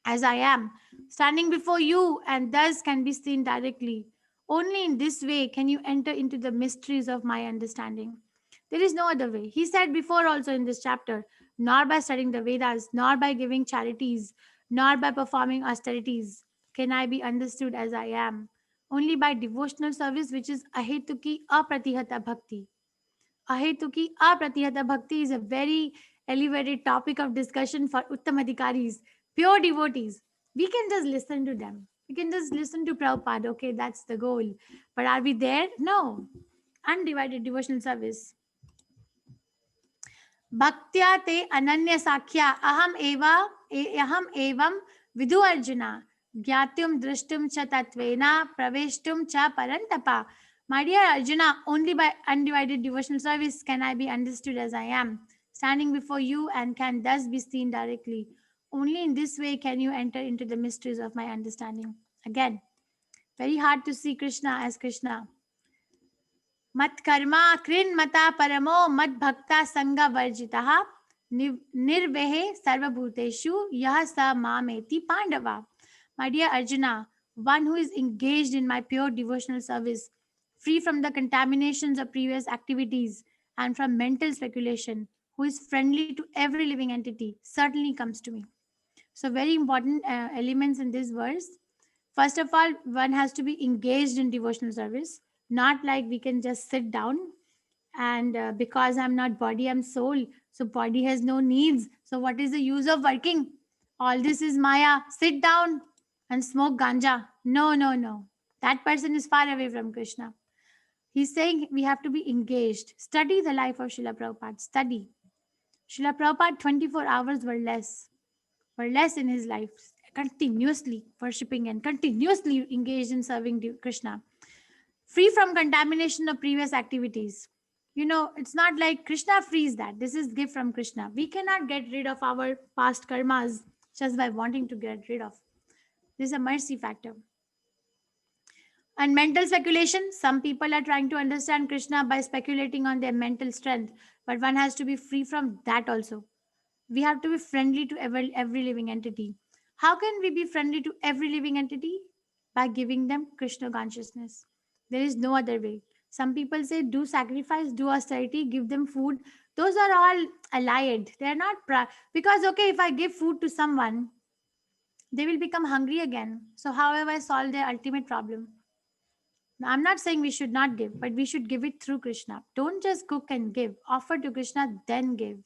as I am, standing before you, and thus can be seen directly? Only in this way can you enter into the mysteries of my understanding. There is no other way. He said before also in this chapter, nor by studying the Vedas, nor by giving charities, nor by performing austerities can I be understood as I am. Only by devotional service, which is ahetuki apratihata bhakti. Ahetuki apratihata bhakti is a very elevated topic of discussion for Uttamadhikaris, pure devotees. We can just listen to them. We can just listen to Prabhupada. Okay, that's the goal. But are we there? No. Undivided devotional service. Bhaktya te ananya sakhya aham evam vidu arjuna gyatyum drashtum cha tatvena praveshtum cha parantapa. My dear Arjuna, only by undivided devotional service can I be understood as I am, standing before you, and can thus be seen directly. Only in this way can you enter into the mysteries of my understanding. Again, very hard to see Krishna as Krishna. Mat karma krin mata paramo mat bhakta sanga varjitaha nirvehe sarvabhuteshu yah sa mameti pandava. My dear Arjuna, one who is engaged in my pure devotional service, free from the contaminations of previous activities and from mental speculation, who is friendly to every living entity, certainly comes to me. So very important elements in this verse. First of all, one has to be engaged in devotional service, not like we can just sit down and because I'm not body, I'm soul. So body has no needs. So what is the use of working? All this is Maya. Sit down and smoke ganja. No, no, no. That person is far away from Krishna. He's saying we have to be engaged. Study the life of Srila Prabhupada. Study. Srila Prabhupada, 24 hours were less in his life, continuously worshipping and continuously engaged in serving Krishna, free from contamination of previous activities. You know, it's not like Krishna frees that. This is gift from Krishna. We cannot get rid of our past karmas just by wanting to get rid of. This is a mercy factor. And mental speculation, some people are trying to understand Krishna by speculating on their mental strength, but one has to be free from that also. We have to be friendly to every living entity. How can we be friendly to every living entity? By giving them Krishna consciousness. There is no other way. Some people say do sacrifice, do austerity, give them food. Those are all allied. They are not because okay, if I give food to someone, they will become hungry again. So how have I solved their ultimate problem? Now, I'm not saying we should not give, but we should give it through Krishna. Don't just cook and give. Offer to Krishna, then give.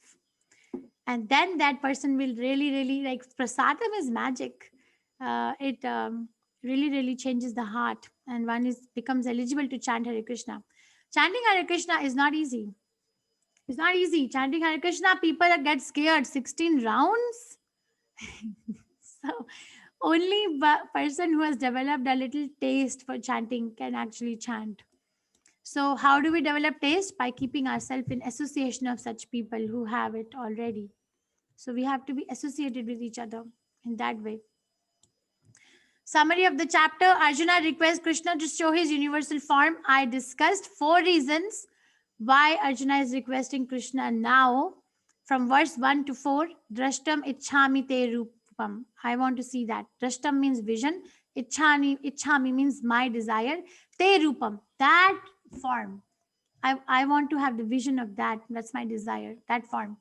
And then that person will really like prasadam is magic. It really changes the heart, and one becomes eligible to chant Hare Krishna. Chanting Hare Krishna is not easy. It's not easy. Chanting Hare Krishna, people get scared. 16 rounds. So only person who has developed a little taste for chanting can actually chant. So how do we develop taste? By keeping ourselves in association of such people who have it already. So we have to be associated with each other in that way. Summary of the chapter. Arjuna requests Krishna to show his universal form. I discussed 4 reasons why Arjuna is requesting Krishna now. From verse 1 to 4, Drashtam Ichhami Te Rupam. I want to see that. Drashtam means vision. Ichhami means my desire. Te Rupam, that form. I want to have the vision of that. That's my desire, that form.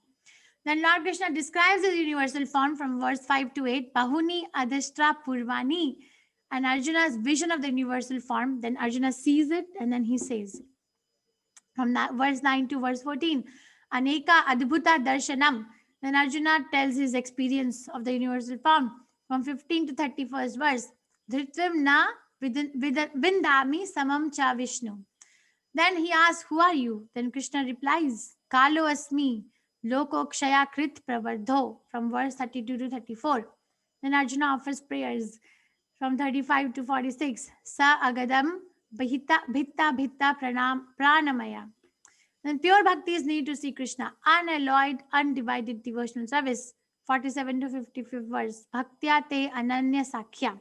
Then Lord Krishna describes his universal form from verse 5 to 8. Bahuni adhishtra purvani. And Arjuna's vision of the universal form. Then Arjuna sees it and then he says, from that verse 9 to verse 14, Aneka adbhuta darshanam. Then Arjuna tells his experience of the universal form from 15 to 31st verse. Dhritam na vindami samam cha Vishnu. Then he asks, who are you? Then Krishna replies, Kalo asmi, loko kshaya krit pravardho, from verse 32 to 34. Then Arjuna offers prayers from 35 to 46. Sa agadam bhitta pranamaya. Then pure bhakti is needed to see Krishna. Unalloyed, undivided devotional service. 47 to 55 verse. Bhaktya te ananya sakhya.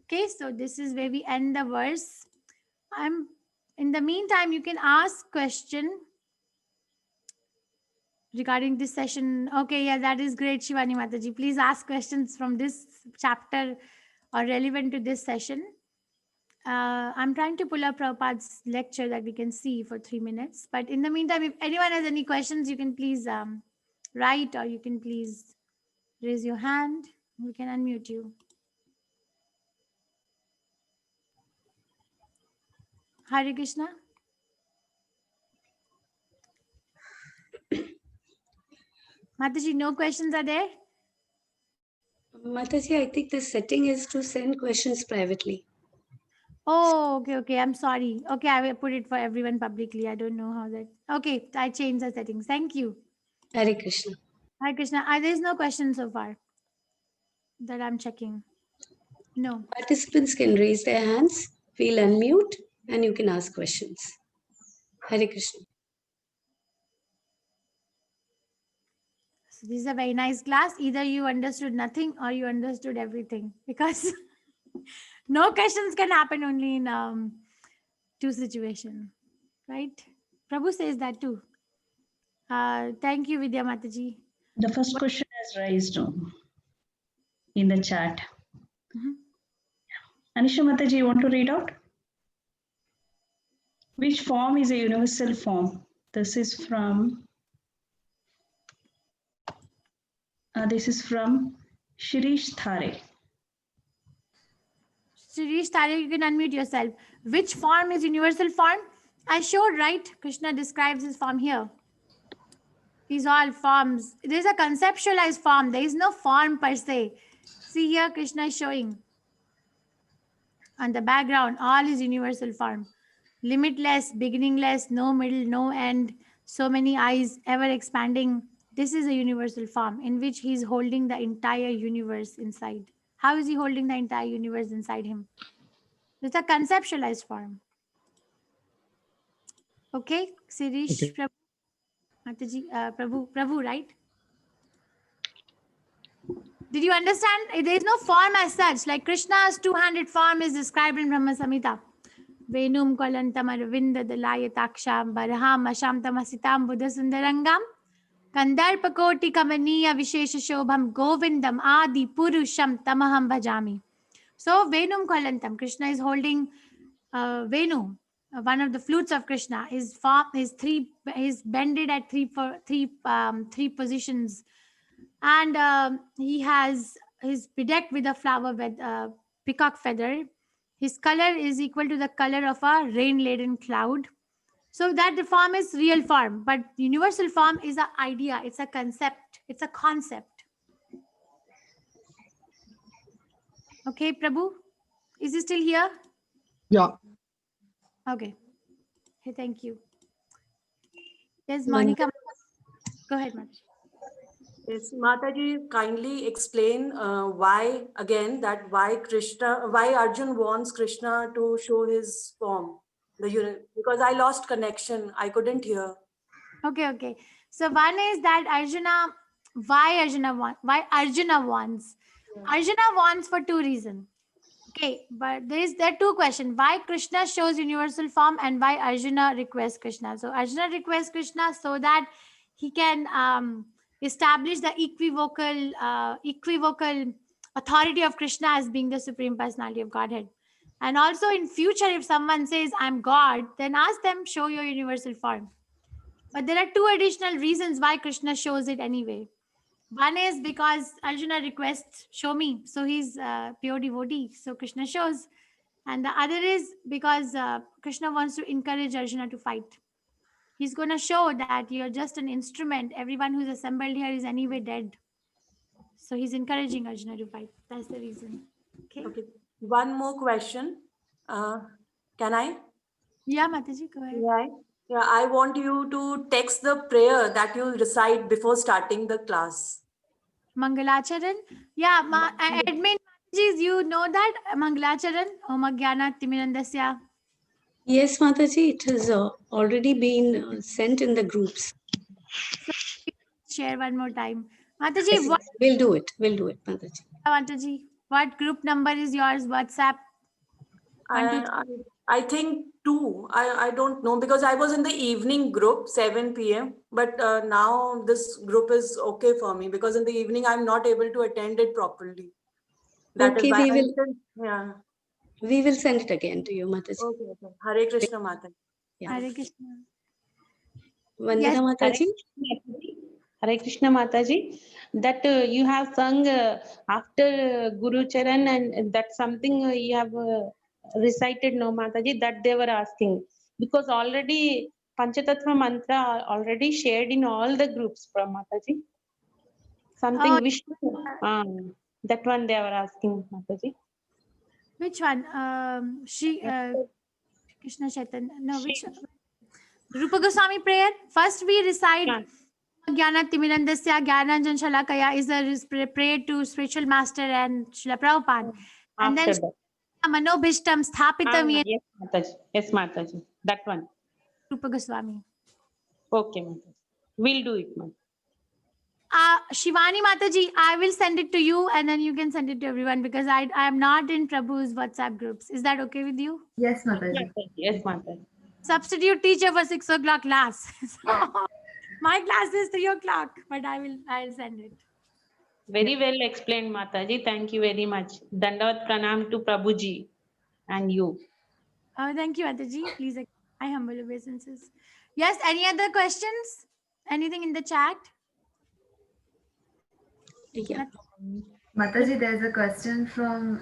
Okay, so this is where we end the verse. In the meantime, you can ask question regarding this session. Okay, yeah, that is great, Shivani Mataji. Please ask questions from this chapter or relevant to this session. I'm trying to pull up Prabhupada's lecture that we can see for 3 minutes. But in the meantime, if anyone has any questions, you can please write, or you can please raise your hand. We can unmute you. Hare Krishna. Mataji, no questions are there? Mataji, I think the setting is to send questions privately. Oh, okay. I'm sorry. Okay, I will put it for everyone publicly. I don't know how that. Okay, I changed the settings. Thank you. Hare Krishna. Hare Krishna. There is no question so far that I'm checking. No. Participants can raise their hands. We'll unmute and you can ask questions. Hare Krishna. So this is a very nice class. Either you understood nothing or you understood everything, because no questions can happen only in two situations, right? Prabhu says that too. Thank you, Vidya Mataji. The first question is raised in the chat. Mhm. Anisha Mataji, you want to read out? Which form is a universal form? This is from Shirish Thare. Shirish Tare, you can unmute yourself. Which form is universal form? I showed, right? Krishna describes his form here. These all forms. There is a conceptualized form. There is no form per se. See here, Krishna is showing on the background all is universal form. Limitless, beginningless, no middle, no end, so many eyes, ever expanding. This is a universal form in which he is holding the entire universe inside. How is he holding the entire universe inside him? It's a conceptualized form. Okay, Sirish, Okay. Prabhu, Mataji, Prabhu, right? Did you understand? There is no form as such. Like Krishna's two-handed form is described in Brahma Samhita. Venum Kalantam Arvinda Dalayataksha Baraham Asham Tamasitam Buddha Sundarangam Kandarpakoti Kamaniya Vishesha Shobham Govindam Adi Purusham Tamaham Bhajami. So Venum Kalantam, Krishna is holding Venu, one of the flutes of Krishna. His form is bended at three positions, and he's bedecked with a flower with peacock feather. His color is equal to the color of a rain-laden cloud. So that the form is real form, but universal form is an idea. It's a concept. It's a concept. Okay, Prabhu, is he still here? Yeah. Okay. Hey, thank you. Yes, Monica. Go ahead, Mataji. Yes, Mataji, kindly explain why Arjun wants Krishna to show his form, because I lost connection. I couldn't hear. Okay. So one is that why Arjuna wants. Arjuna wants for two reasons. Okay, but there are two questions. Why Krishna shows universal form and why Arjuna requests Krishna. So Arjuna requests Krishna so that he can establish the equivocal authority of Krishna as being the Supreme Personality of Godhead. And also in future, if someone says, I'm God, then ask them, show your universal form. But there are two additional reasons why Krishna shows it anyway. One is because Arjuna requests, show me. So he's pure devotee. So Krishna shows. And the other is because Krishna wants to encourage Arjuna to fight. He's going to show that you're just an instrument. Everyone who's assembled here is anyway dead. So he's encouraging Arjuna to fight. That's the reason. Okay. Okay. One more question. Can I? Yeah, Mataji, go ahead. Yeah. Yeah. I want you to text the prayer that you recite before starting the class. Mangalacharan. Yeah, admin Mataji, you know that Mangalacharan, Om Jnana Timirandasya. Yes, Mataji, it has already been sent in the groups. Share one more time. Mataji, what, We'll do it. We'll do it, Mataji. Mataji, what group number is yours? WhatsApp? I think 2. I don't know because I was in the evening group, 7 p.m. But now this group is okay for me because in the evening I'm not able to attend it properly. That is Okay, why we I will- said, yeah. We will send it again to you, Mataji. Okay. Hare Krishna Mata. Yeah. Hare Krishna. Vandana Yes, Mataji. Hare Krishna Mataji, that you have sung after Guru Charan, and that's something you have recited, no Mataji, that they were asking. Because already Panchatattva mantra already shared in all the groups from Mataji. Something Oh. Vishnu, that one they were asking, Mataji. which one? Krishna Chaitanya. No, which one? Rupa Goswami prayer. First we recite Yeah. Jnana Timirandasya Jnananjan Shalakaya is a prayer to spiritual master and Srila Prabhupada. And then After that. Manobhishtam Sthapitam Yen Yes, Mataji. Yes, Mataji. That one. Rupa Goswami. Okay, Mataji. We'll do it, Mataji. Shivani Mataji, I will send it to you and then you can send it to everyone because I am not in Prabhu's WhatsApp groups. Is that okay with you? Yes, Mataji. Yes, Mataji. Substitute teacher for 6 o'clock class. My class is 3 o'clock, but I'll send it. Very well explained, Mataji. Thank you very much. Dandavat pranam to Prabhuji and you. Thank you, Mataji. Please accept my humble obeisances. Yes, any other questions? Anything in the chat? Yeah. Mataji, there's a question from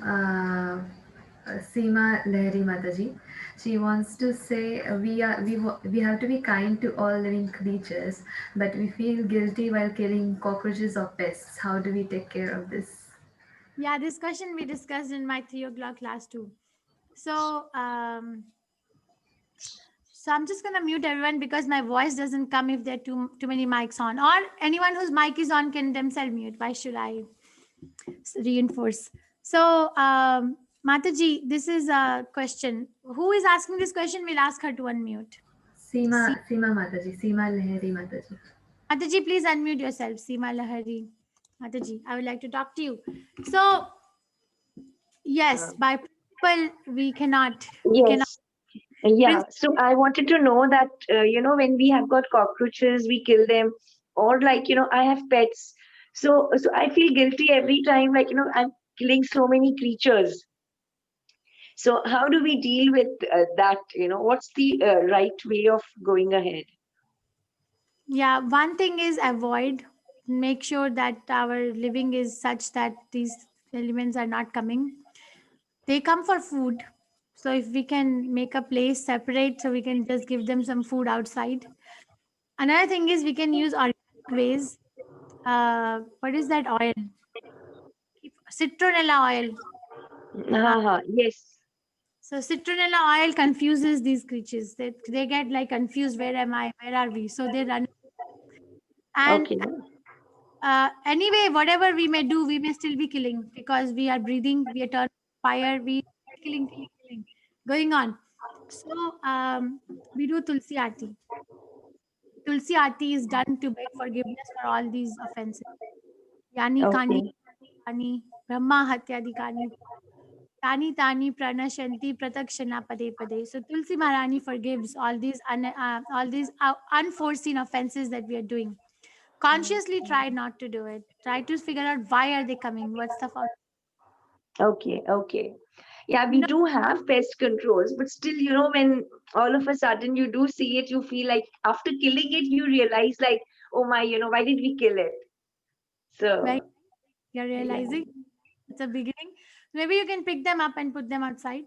Seema Lahiri Mataji. She wants to say we have to be kind to all living creatures, but we feel guilty while killing cockroaches or pests. How do we take care of this? Yeah, this question we discussed in my 3 o'clock class too. So I'm just gonna mute everyone because my voice doesn't come if there are too many mics on, or anyone whose mic is on can themselves mute. Why should I reinforce? So Mataji, this is a question. Who is asking this question? We'll ask her to unmute. Seema Mataji, Seema Lahiri Mataji. Mataji, please unmute yourself. Seema Lahiri. Mataji, I would like to talk to you. So yes, by principle, we cannot. Yes. Yeah. So I wanted to know that, when we have got cockroaches, we kill them, or I have pets. So I feel guilty every time, I'm killing so many creatures. So how do we deal with that? What's the right way of going ahead? Yeah, one thing is avoid. Make sure that our living is such that these elements are not coming. They come for food. So if we can make a place separate, so we can just give them some food outside. Another thing is we can use organic ways. What is that oil? Citronella oil. Yes. So citronella oil confuses these creatures. They get like confused. Where am I? Where are we? So they run. And Okay. Anyway, whatever we may do, we may still be killing because we are breathing. We are turning fire. We are killing. Going on. So we do Tulsi Aarti. Tulsi Aarti is done to beg forgiveness for all these offenses. Yani Kani, Kani, Brahma Hatyadikani, Tani Tani Pranashanti Pratakshana Pade Pade. So Tulsi Maharani forgives all these unforeseen offenses that we are doing. Consciously try not to do it. Try to figure out why are they coming. What's the fault? Okay. Yeah, we No. do have pest controls, but still, you know, when all of a sudden you do see it, you feel like after killing it, you realize like, oh my, you know, why did we kill it? Right. So You're yeah, realizing it's a beginning. Maybe you can pick them up and put them outside.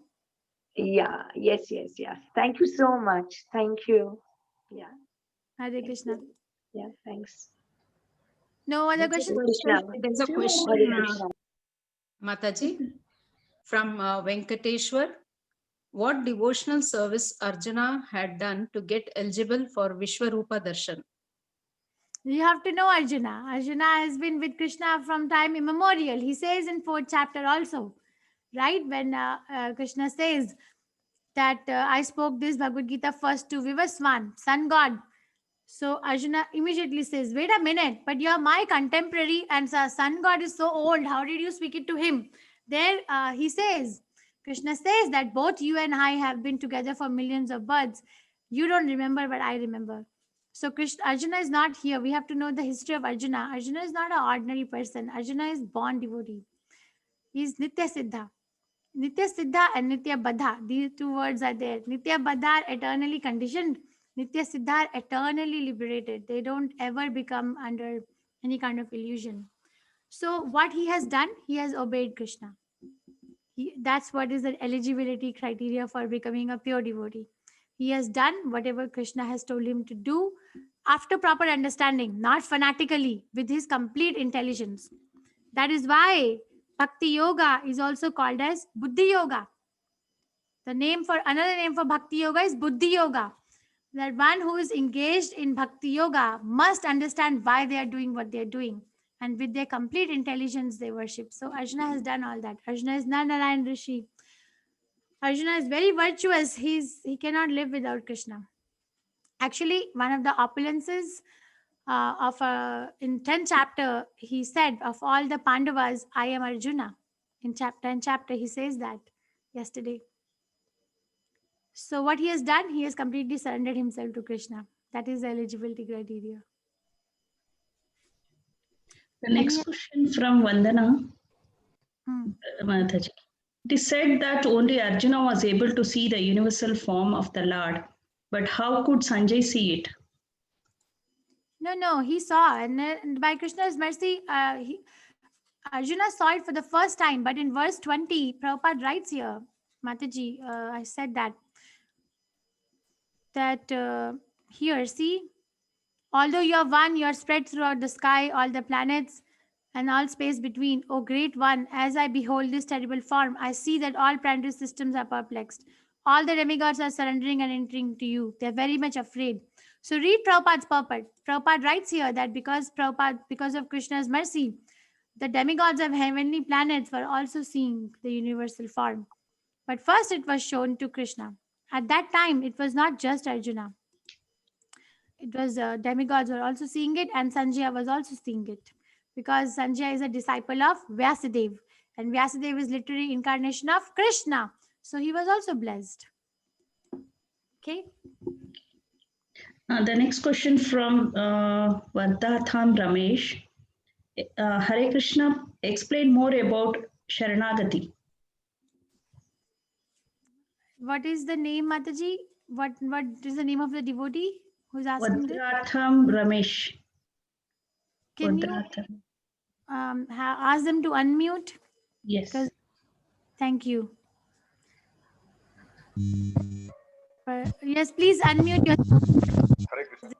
yeah, yes, yes, yes. Thank you so much. Thank you. Yeah, Hare thank Krishna. you. Yeah, thanks. No other Hare questions? Krishna. There's a Few question, more Hare Krishna. Mataji, from Venkateshwar. What devotional service Arjuna had done to get eligible for Vishwarupa Darshan? You have to know Arjuna. Arjuna has been with Krishna from time immemorial. He says in 4th chapter also, right? When Krishna says that I spoke this Bhagavad Gita first to Vivaswan, sun god. So Arjuna immediately says, wait a minute, but you're my contemporary and the sun god is so old. How did you speak it to him? There he says, Krishna says that both you and I have been together for millions of births. You don't remember, but I remember. So Krishna, Arjuna is not here. We have to know the history of Arjuna. Arjuna is not an ordinary person. Arjuna is born devotee. He is Nitya Siddha. Nitya Siddha and Nitya Baddha. These two words are there. Nitya Baddha are eternally conditioned. Nitya Siddha are eternally liberated. They don't ever become under any kind of illusion. So what he has done, he has obeyed Krishna. That's what is the eligibility criteria for becoming a pure devotee. He has done whatever Krishna has told him to do after proper understanding, not fanatically, with his complete intelligence. That is why Bhakti Yoga is also called as Buddhi Yoga. Another name for Bhakti Yoga is Buddhi Yoga. That one who is engaged in Bhakti Yoga must understand why they are doing what they are doing. And with their complete intelligence, they worship. So Arjuna has done all that. Arjuna is Narayan Rishi. Arjuna is very virtuous. He cannot live without Krishna. Actually, one of the opulences in 10th chapter, he said, of all the Pandavas, I am Arjuna. In chapter he says that yesterday. So what he has done, he has completely surrendered himself to Krishna. That is the eligibility criteria. The next question from Vandana Hmm. Mataji. It is said that only Arjuna was able to see the universal form of the Lord, but how could Sanjay see it? No, he saw, and by Krishna's mercy, Arjuna saw it for the first time. But in verse 20, Prabhupada writes here, Mataji, I said that here, see, although you are one, you are spread throughout the sky, all the planets, and all space between. O great one, as I behold this terrible form, I see that all planetary systems are perplexed. All the demigods are surrendering and entering to you. They are very much afraid. So read Prabhupada's purport. Prabhupada writes here that because of Krishna's mercy, the demigods of heavenly planets were also seeing the universal form. But first it was shown to Krishna. At that time, it was not just Arjuna. It was demigods were also seeing it, and Sanjaya was also seeing it. Because Sanjaya is a disciple of Vyasadeva, and Vyasadeva is literally incarnation of Krishna. So he was also blessed. Okay. The next question from Vardatham Ramesh. Hare Krishna, explain more about Sharanagati. What is the name, Mataji? What is the name of the devotee who's asking this? Vardatham Ramesh. Can you ask them to unmute? Yes. Thank you. Yes, please unmute yourself. Hare Krishna.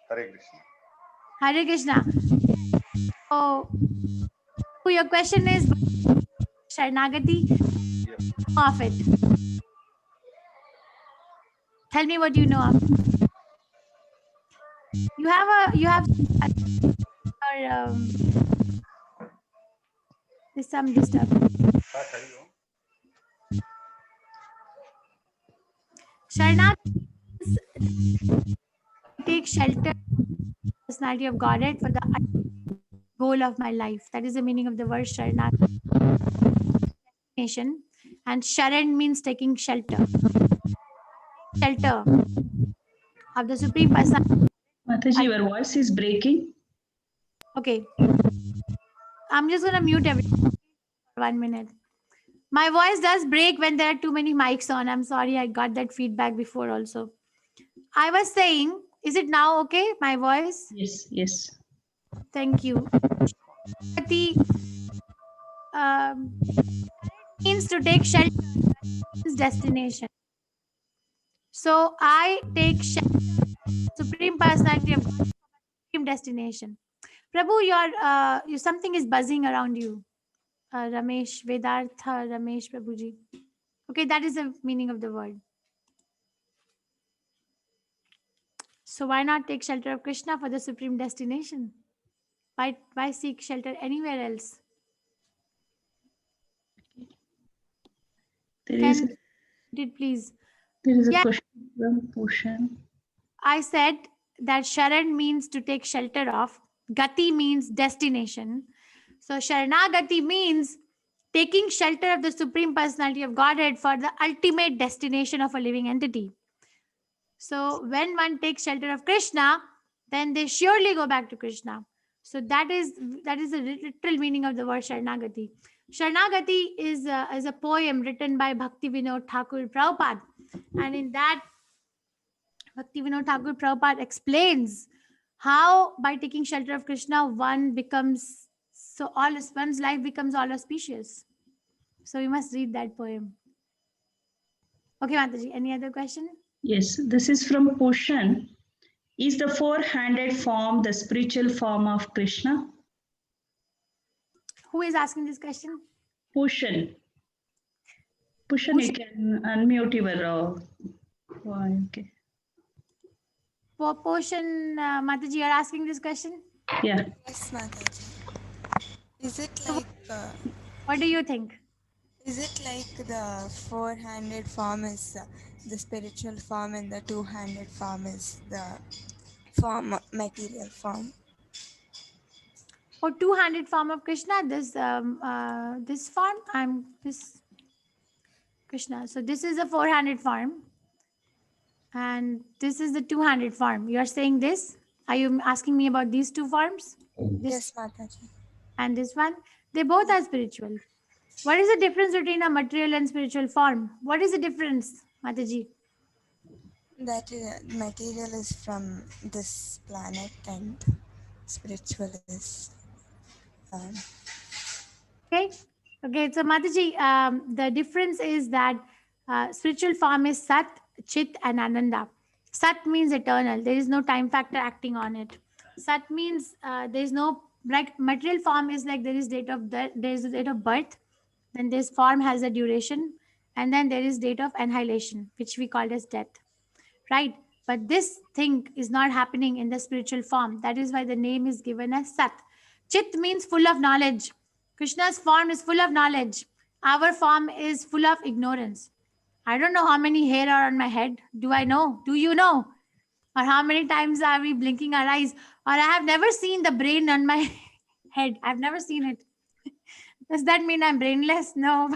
Hare Krishna. Hare Krishna. So your question is Sharanagati? Yes. Of it. Tell me what you know of. You have there's some disturbance. Sharanagati take shelter personality of Godhead for the goal of my life. That is the meaning of the word Sharanagati. And Sharan means taking shelter. Shelter of the Supreme Personality. Mataji, your voice is breaking. Okay. I'm just going to mute everything. 1 minute. My voice does break when there are too many mics on. I'm sorry, I got that feedback before also. I was saying, is it now okay, my voice? Yes, yes. Thank you. Gati means to take shelter of destination. So I take shelter, Supreme Personality of God, Supreme Destination. Prabhu, your something is buzzing around you. Ramesh, Vedartha, Ramesh, Prabhuji. Okay, that is the meaning of the word. So why not take shelter of Krishna for the supreme destination? Why seek shelter anywhere else? There is Please. a Yeah. question from Pushan. I said that Sharan means to take shelter of. Gati means destination. So Sharanagati means taking shelter of the Supreme Personality of Godhead for the ultimate destination of a living entity. So when one takes shelter of Krishna, then they surely go back to Krishna. So that is the literal meaning of the word Sharanagati. Sharanagati is a poem written by Bhakti Vinod Thakur Prabhupada. And in that, Bhakti Vinod Thakur Prabhupada explains how by taking shelter of Krishna, one's life becomes all auspicious. So we must read that poem. Okay, Mataji, any other question? Yes, this is from Pushan. Is the four-handed form the spiritual form of Krishna? Who is asking this question? Pushan. Pushan, you can unmute your. Okay. Portion, Mataji, you are asking this question? Yeah. Yes, Mataji. Is it like what do you think? Is it like the four-handed form is the spiritual form and the two-handed form is the material form? For two-handed form of Krishna, this form, this Krishna. So this is a four-handed form, and this is the two-handed form. You are saying this? Are you asking me about these two forms? Yes, Mataji. And this one? They both are spiritual. What is the difference between a material and spiritual form? What is the difference, Mataji? That material is from this planet and spiritual is. Okay. So Mataji, the difference is that spiritual form is Sat, Chit, and Ananda. Sat means eternal. There is no time factor acting on it. Sat means there is no, like material form is like there is date of birth, then this form has a duration, and then there is date of annihilation, which we call as death, right? But this thing is not happening in the spiritual form. That is why the name is given as Sat. Chit means full of knowledge. Krishna's form is full of knowledge. Our form is full of ignorance. I don't know how many hair are on my head. Do I know? Do you know? Or how many times are we blinking our eyes? Or I have never seen the brain on my head. I've never seen it. Does that mean I'm brainless? No.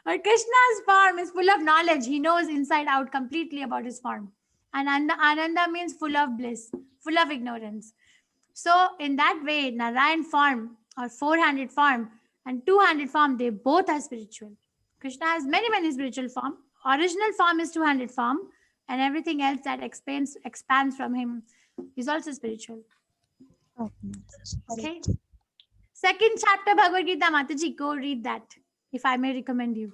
But Krishna's form is full of knowledge. He knows inside out completely about his form. And Ananda means full of bliss, full of ignorance. So in that way, Narayan form or four-handed form and two-handed form, they both are spiritual. Krishna has many spiritual form. Original form is two-handed form, and everything else that expands from him is also spiritual. Okay. Second chapter Bhagavad Gita, Mataji, go read that, if I may recommend you.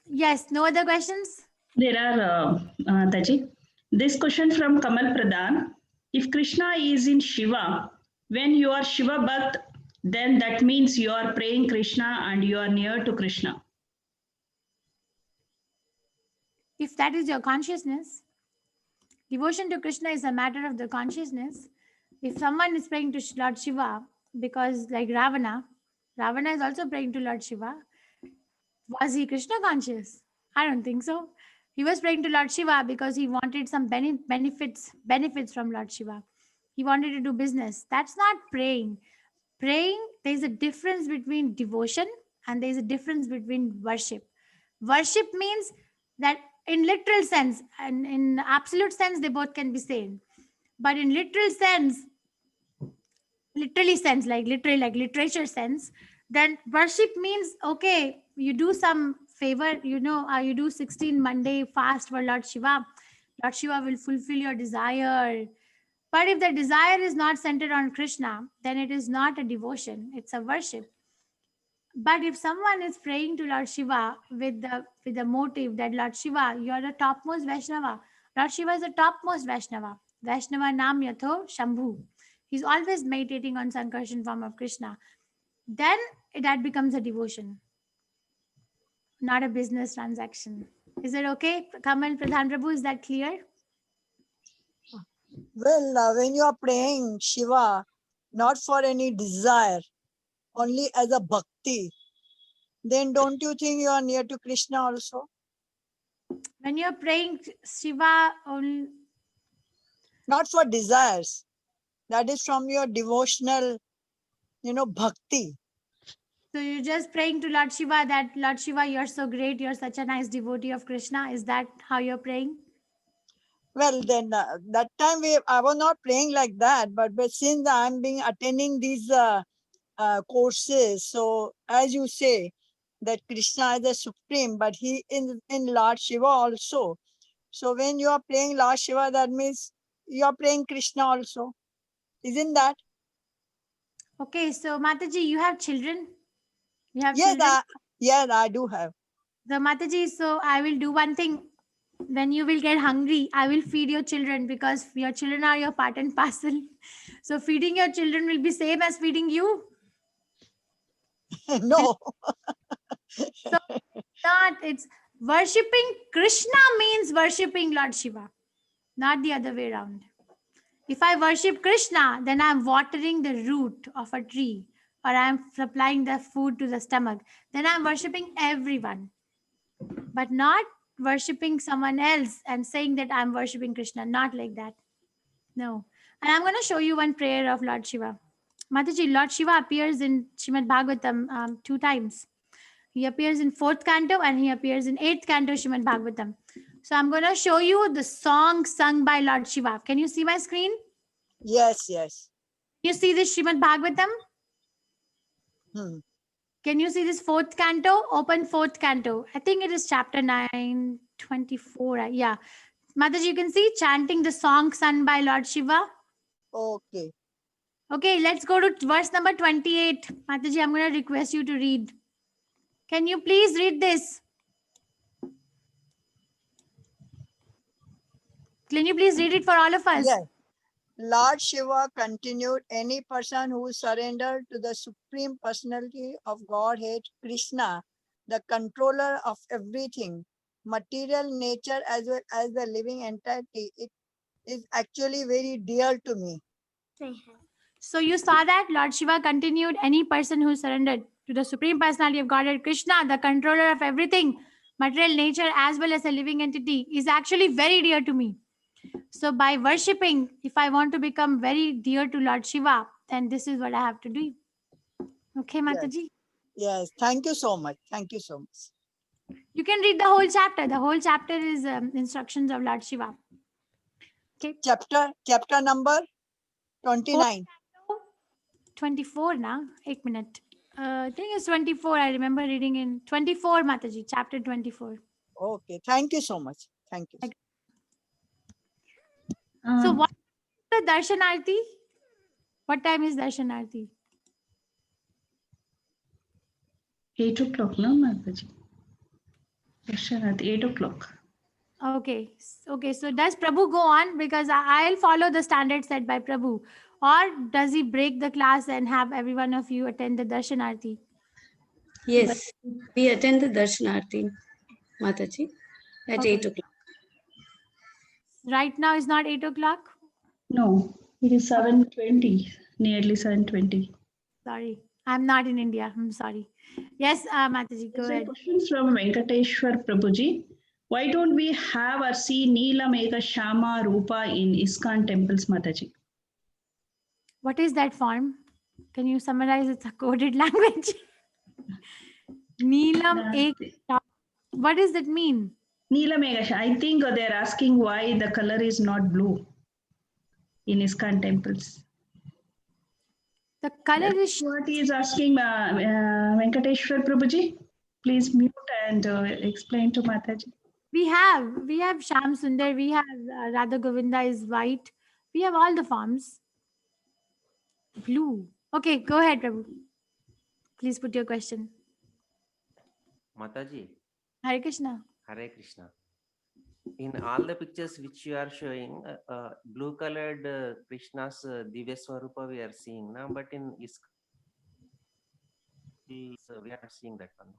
Yes, no other questions? There are, Taji. This question from Kamal Pradhan. If Krishna is in Shiva, when you are Shiva Bhakt, then that means you are praying Krishna and you are near to Krishna. If that is your consciousness, devotion to Krishna is a matter of the consciousness. If someone is praying to Lord Shiva, because like Ravana is also praying to Lord Shiva, was he Krishna conscious? I don't think so. He was praying to Lord Shiva because he wanted some benefits from Lord Shiva. He wanted to do business. That's not praying. Praying, there's a difference between devotion and there's a difference between worship. Worship means that in literal sense and in absolute sense, they both can be same. But in literal sense, literally sense, like literally, like literature sense, then worship means, okay, you do some favor, you do 16 Monday fast for Lord Shiva. Lord Shiva will fulfill your desire. But if the desire is not centered on Krishna, then it is not a devotion, it's a worship. But if someone is praying to Lord Shiva with the motive that Lord Shiva, you are the topmost Vaishnava. Lord Shiva is the topmost Vaishnava. Vaishnava Nam Yatho Shambhu. He's always meditating on Sankarshan form of Krishna. Then that becomes a devotion, not a business transaction. Is it okay? Kamal Pradhan Prabhu, is that clear? Well, when you are praying Shiva, not for any desire, only as a bhakti, then don't you think you are near to Krishna also? When you're praying Shiva, not for desires, that is from your devotional, bhakti. So you're just praying to Lord Shiva that Lord Shiva, you're so great, you're such a nice devotee of Krishna. Is that how you're praying? Well, then that time I was not praying like that, but since I'm attending these courses, so as you say that Krishna is the supreme, but he in Lord Shiva also. So when you are praying Lord Shiva, that means you are praying Krishna also, isn't that? Okay, so Mataji, you have children? You have Yes, children? yes, I do have. So Mataji, so I will do one thing. When you will get hungry, I will feed your children, because your children are your part and parcel. So feeding your children will be same as feeding you. No. So it's worshipping Krishna means worshipping Lord Shiva, not the other way around. If I worship Krishna, then I'm watering the root of a tree, or I'm supplying the food to the stomach. Then I'm worshipping everyone, but not worshipping someone else and saying that I'm worshipping Krishna. Not like that. No. And I'm going to show you one prayer of Lord Shiva. Mataji, Lord Shiva appears in Srimad Bhagavatam 2 times. He appears in 4th canto and he appears in 8th canto Srimad Bhagavatam. So I'm going to show you the song sung by Lord Shiva. Can you see my screen? Yes, yes. You see this Srimad Bhagavatam? Can you see this 4th canto? Open 4th canto. I think it is chapter 9, 24. Yeah. Mataji, you can see chanting the song sung by Lord Shiva. Okay. Okay, let's go to verse number 28. Mataji, I'm going to request you to read. Can you please read this? Can you please read it for all of us? Yes. Lord Shiva continued, any person who surrendered to the Supreme Personality of Godhead, Krishna, the controller of everything, material nature as well as the living entity, it is actually very dear to me. So you saw that Lord Shiva continued, any person who surrendered to the Supreme Personality of Godhead, Krishna, the controller of everything, material nature as well as a living entity, is actually very dear to me. So by worshipping, if I want to become very dear to Lord Shiva, then this is what I have to do. Okay, Mataji? Yes. Thank you so much. Thank you so much. You can read the whole chapter. The whole chapter is instructions of Lord Shiva. Okay. Chapter number 29. 24 now. 1 minute. I think it's 24. I remember reading in 24, Mataji, chapter 24. Okay. Thank you so much. Thank you. So what is the Darshanarti? What time is Darshanarti? 8 o'clock, no, Mataji? Darshanarti, 8 o'clock. Okay. Okay. So does Prabhu go on? Because I'll follow the standard set by Prabhu. Or does he break the class and have every one of you attend the Darshanarti? Yes, we attend the Darshanarti, Mataji, at 8 o'clock. Right now is not 8 o'clock? No, it is 7:20, nearly 7:20. Sorry, I'm not in India. I'm sorry. Yes, Mataji, go ahead. Questions from Venkateshwar Prabhuji. Why don't we have or see Neela Megha Shama Rupa in ISKCON temples, Mataji? What is that form? Can you summarize? It's a coded language. Neelam Ek. What does that mean? Neela Megha, I think they're asking why the color is not blue in ISKCON temples. The color That's is what he is asking, Venkateshwar Prabhuji. Please mute and explain to Mataji. we have Sham Sundar, we have Radha Govinda is white. We have all the forms. Blue. Okay, go ahead, Prabhu. Please put your question. Mataji, Hare Krishna. Hare Krishna. In all the pictures which you are showing, blue colored Krishna's Divya Swarupa we are seeing now, but in ISKCON we are not seeing that one.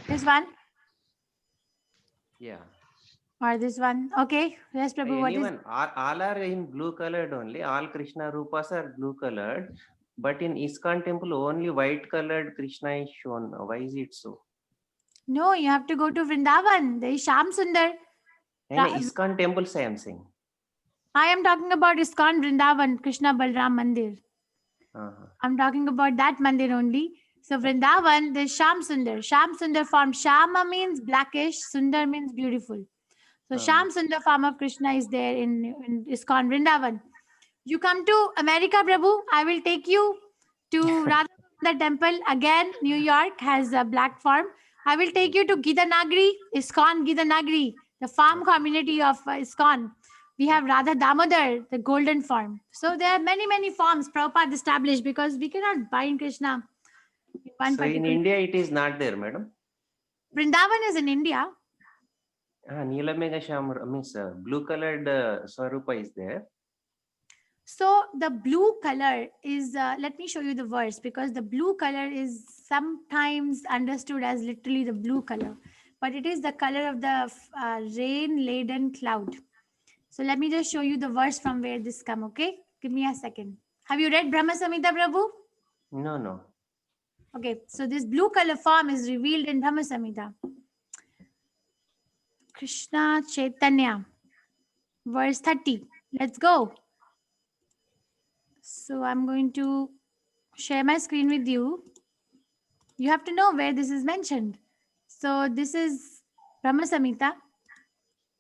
This one Yeah. or this one? Okay. Yes, Prabhu. What is? Anyone, all are in blue colored only. All Krishna Rupas are blue colored, but in ISKCON temple only white colored Krishna is shown. Why is it so? No, you have to go to Vrindavan. There is Sham Sundar. And ISKCON temples I am saying. I am talking about ISKCON Vrindavan, Krishna Balram Mandir. I'm talking about that mandir only. So Vrindavan, there's Sham Sundar. Sham Sundar form. Shama means blackish, Sundar means beautiful. So Sham Sundar form of Krishna is there in ISKCON Vrindavan. You come to America, Prabhu, I will take you to Radha temple. Again, New York has a black form. I will take you to Gitanagari, ISKCON Gitanagari, the farm community of ISKCON. We have Radha Damodar, the golden form. So there are many, many forms Prabhupada established because we cannot bind Krishna. So in India it is not there, madam. Vrindavan is in India. Neelamega Shamar means blue colored Swarupa is there. So the blue color is, let me show you the verse, because the blue color is sometimes understood as literally the blue color, but it is the color of the rain-laden cloud. So let me just show you the verse from where this come, okay? Give me a second. Have you read Brahma Samhita, Prabhu? No. Okay, so this blue color form is revealed in Brahma Samhita. Krishna Chaitanya, verse 30. Let's go. So I'm going to share my screen with you. You have to know where this is mentioned. So this is Brahma Samhita.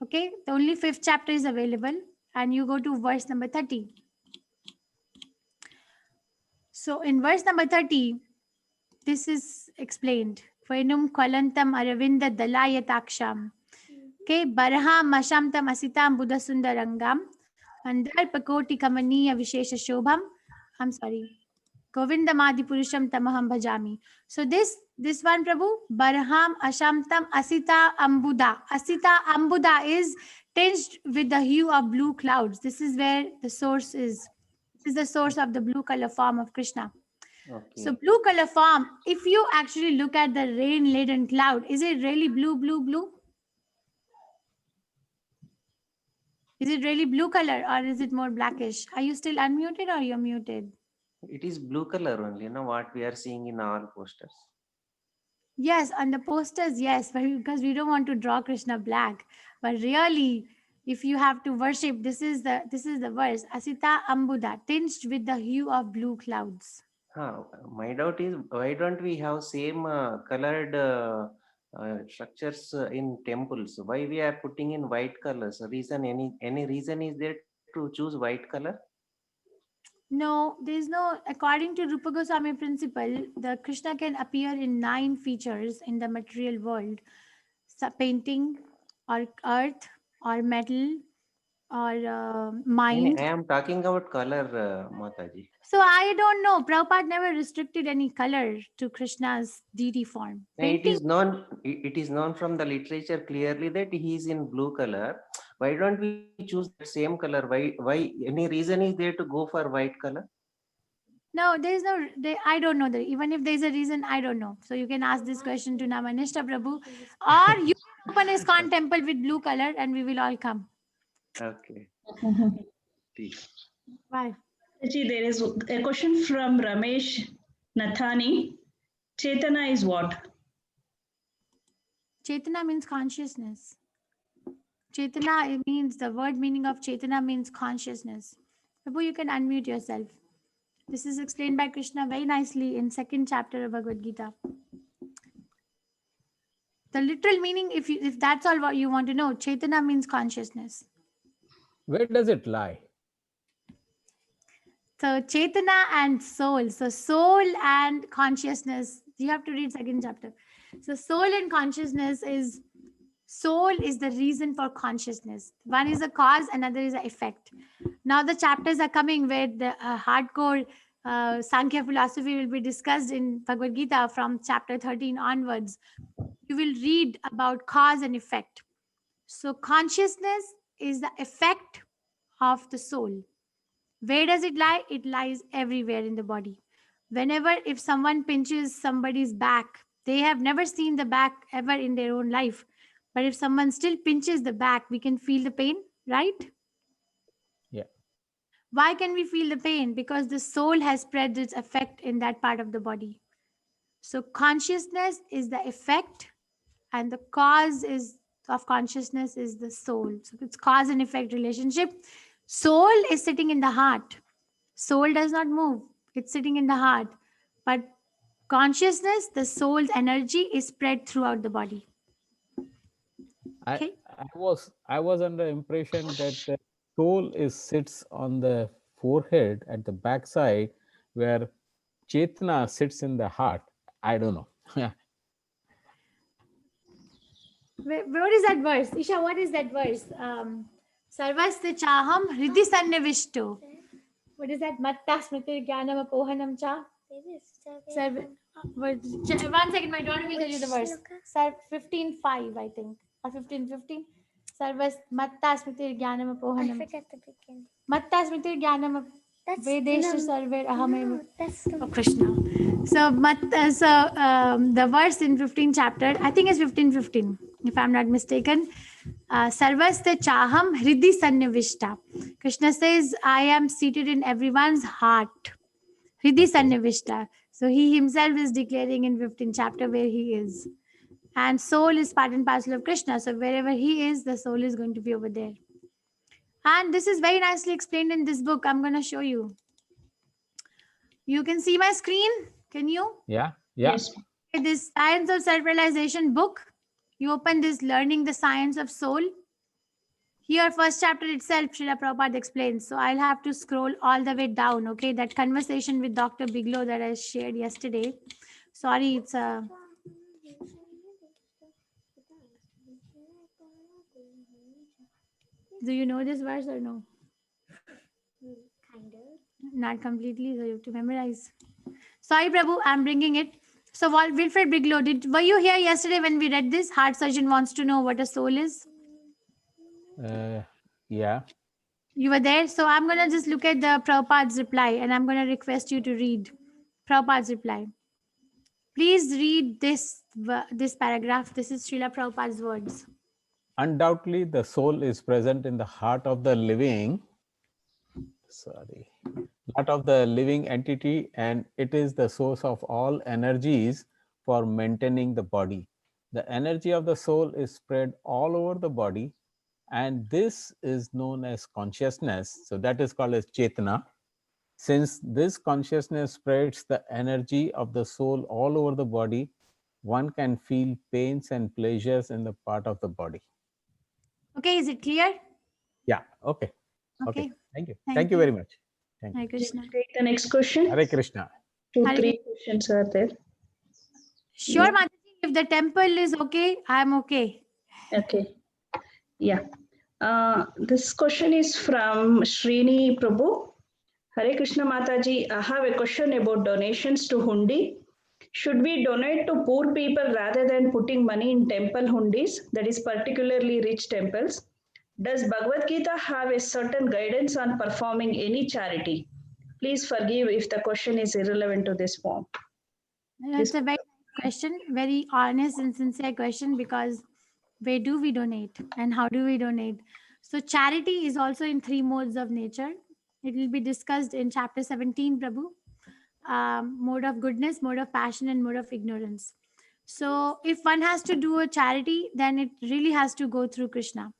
Okay, the only 5th chapter is available, and you go to verse number 30. So in verse number 30, this is explained. Vainum kwalantam aravinda dalayataksham. Okay, baraham mashamtam asitam buddha sundarangam. Andarpakoti kamaniya vishesha shobham. I'm sorry. Govindamadi purusham tamaham bhajami. So this one, Prabhu, Barham Ashamtam Asita Ambuda. Asita Ambuda is tinged with the hue of blue clouds. This is where the source is. This is the source of the blue color form of Krishna. Okay. So blue color form, if you actually look at the rain-laden cloud, is it really blue, blue, blue? Is it really blue color or is it more blackish? Are you still unmuted or you're muted? It is blue color only, what we are seeing in all posters. Yes, on the posters, yes, but because we don't want to draw Krishna black. But really, if you have to worship, this is the verse. Asita Ambuda, tinged with the hue of blue clouds. My doubt is, why don't we have same colored structures in temples? Why we are putting in white colors? Reason, any reason is there to choose white color? No, there's no, according to Rupa Goswami principle, the Krishna can appear in 9 features in the material world. So painting or earth or metal or mind. I am talking about color, Mataji. So I don't know. Prabhupada never restricted any color to Krishna's deity form. It is known from the literature clearly that he is in blue color. Why don't we choose the same color? Why any reason is there to go for white color? No, there's no, I don't know. Even if there's a reason, I don't know. So you can ask this question to Namanishta Prabhu, or you open ISKCON temple with blue color and we will all come. Okay. Bye. There is a question from Ramesh Nathani. Chaitana is what? Chaitana means consciousness. Chaitana, it means, the word meaning of Chaitana means consciousness. Prabhu, you can unmute yourself. This is explained by Krishna very nicely in 2nd chapter of Bhagavad Gita. The literal meaning, if that's all what you want to know, Chaitana means consciousness. Where does it lie? So Chetana and soul. So soul and consciousness. You have to read second chapter. So soul and consciousness is, soul is the reason for consciousness. One is a cause, another is an effect. Now the chapters are coming where the hardcore Sankhya philosophy will be discussed in Bhagavad Gita from chapter 13 onwards. You will read about cause and effect. So consciousness is the effect of the soul. Where does it lie? It lies everywhere in the body. Whenever, if someone pinches somebody's back, they have never seen the back ever in their own life. But if someone still pinches the back, we can feel the pain, right? Yeah. Why can we feel the pain? Because the soul has spread its effect in that part of the body. So consciousness is the effect, and the cause is of consciousness is the soul. So it's cause and effect relationship. Soul is sitting in the heart. Soul does not move. It's sitting in the heart. But consciousness, the soul's energy is spread throughout the body. Okay. I was under impression that the soul sits on the forehead at the backside, where Chetana sits in the heart. I don't know. What is that verse? Isha, what is that verse? Sarvasya chaham hridi sannivishto. What is that? Matta smriti jnanam apohanam cha. One second, my daughter will tell you the verse. 15:5, I think, or 15:15. Sarvas matta smriti jnanam apohanam. I forget the beginning. Matta smriti jnanam vedesha sarver aham. Oh, Krishna. So, the verse in 15th chapter, I think it's 15:15, if I'm not mistaken. Sarvasya chaham hridi sannivishta. Krishna says, I am seated in everyone's heart. Hridi sannivishta. So he himself is declaring in 15th chapter where he is. And soul is part and parcel of Krishna. So wherever he is, the soul is going to be over there. And this is very nicely explained in this book. I'm going to show you. You can see my screen. Can you? Yeah. Yes. This Science of Self-Realization book. You open this Learning the Science of Soul. Here, first chapter itself, Srila Prabhupada explains. So I'll have to scroll all the way down. Okay, that conversation with Dr. Biglow that I shared yesterday. Sorry, it's a... Do you know this verse or no? Kind of. Not completely, so you have to memorize. Sorry, Prabhu, I'm bringing it. So Wilfred Biglow, were you here yesterday when we read this? Heart surgeon wants to know what a soul is. Yeah. You were there? So I'm going to just look at the Prabhupada's reply and I'm going to request you to read Prabhupada's reply. Please read this paragraph. This is Srila Prabhupada's words. Undoubtedly, the soul is present in the heart of the living. Heart of the living entity, and it is the source of all energies for maintaining the body. The energy of the soul is spread all over the body, and this is known as consciousness. So that is called as Chetana. Since this consciousness spreads the energy of the soul all over the body, one can feel pains and pleasures in the part of the body. Okay, is it clear? Yeah, okay. Okay. Thank you. Thank you very much. Thank you. Hare Krishna. Take the next question. Hare Krishna. Hare 3 questions are there. Sure, Yeah. Mataji, if the temple is okay, I'm okay. Okay. Yeah. This question is from Srini Prabhu. Hare Krishna Mataji, I have a question about donations to Hundi. Should we donate to poor people rather than putting money in temple hundis, that is particularly rich temples? Does Bhagavad Gita have a certain guidance on performing any charity? Please forgive if the question is irrelevant to this form. That's a very nice question, very honest and sincere question, because where do we donate and how do we donate? So charity is also in 3 modes of nature. It will be discussed in chapter 17, Prabhu. Mode of goodness, mode of passion, and mode of ignorance. So if one has to do a charity, then it really has to go through Krishna.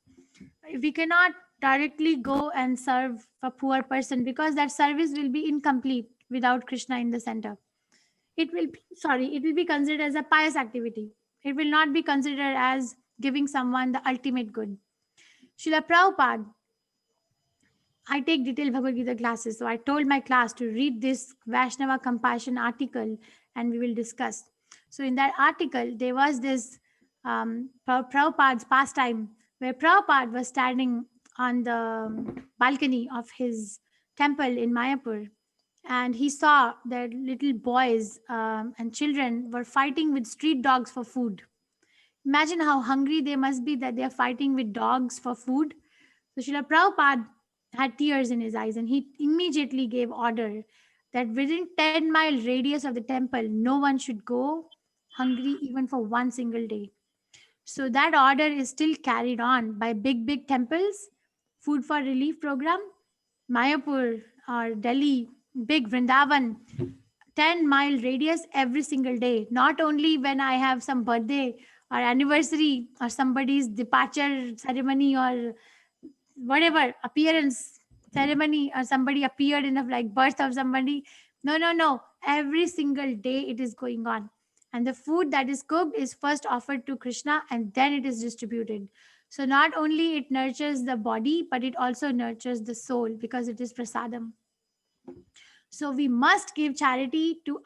We cannot directly go and serve a poor person, because that service will be incomplete without Krishna in the center. It will be considered as a pious activity. It will not be considered as giving someone the ultimate good. Srila Prabhupada I take detailed Bhagavad Gita classes. So I told my class to read this Vaishnava compassion article and we will discuss. So in that article, there was this Prabhupada's pastime where Prabhupada was standing on the balcony of his temple in Mayapur, and he saw that little boys and children were fighting with street dogs for food. Imagine how hungry they must be that they are fighting with dogs for food. So Srila Prabhupada had tears in his eyes and he immediately gave order that within 10-mile radius of the temple, no one should go hungry even for one single day. So that order is still carried on by big temples, food for relief program, Mayapur or Delhi, big Vrindavan, 10-mile radius every single day. Not only when I have some birthday or anniversary or somebody's departure ceremony or whatever appearance ceremony or somebody appeared in the like birth of somebody. No. Every single day it is going on. And the food that is cooked is first offered to Krishna and then it is distributed. So not only it nurtures the body, but it also nurtures the soul because it is prasadam. So we must give charity to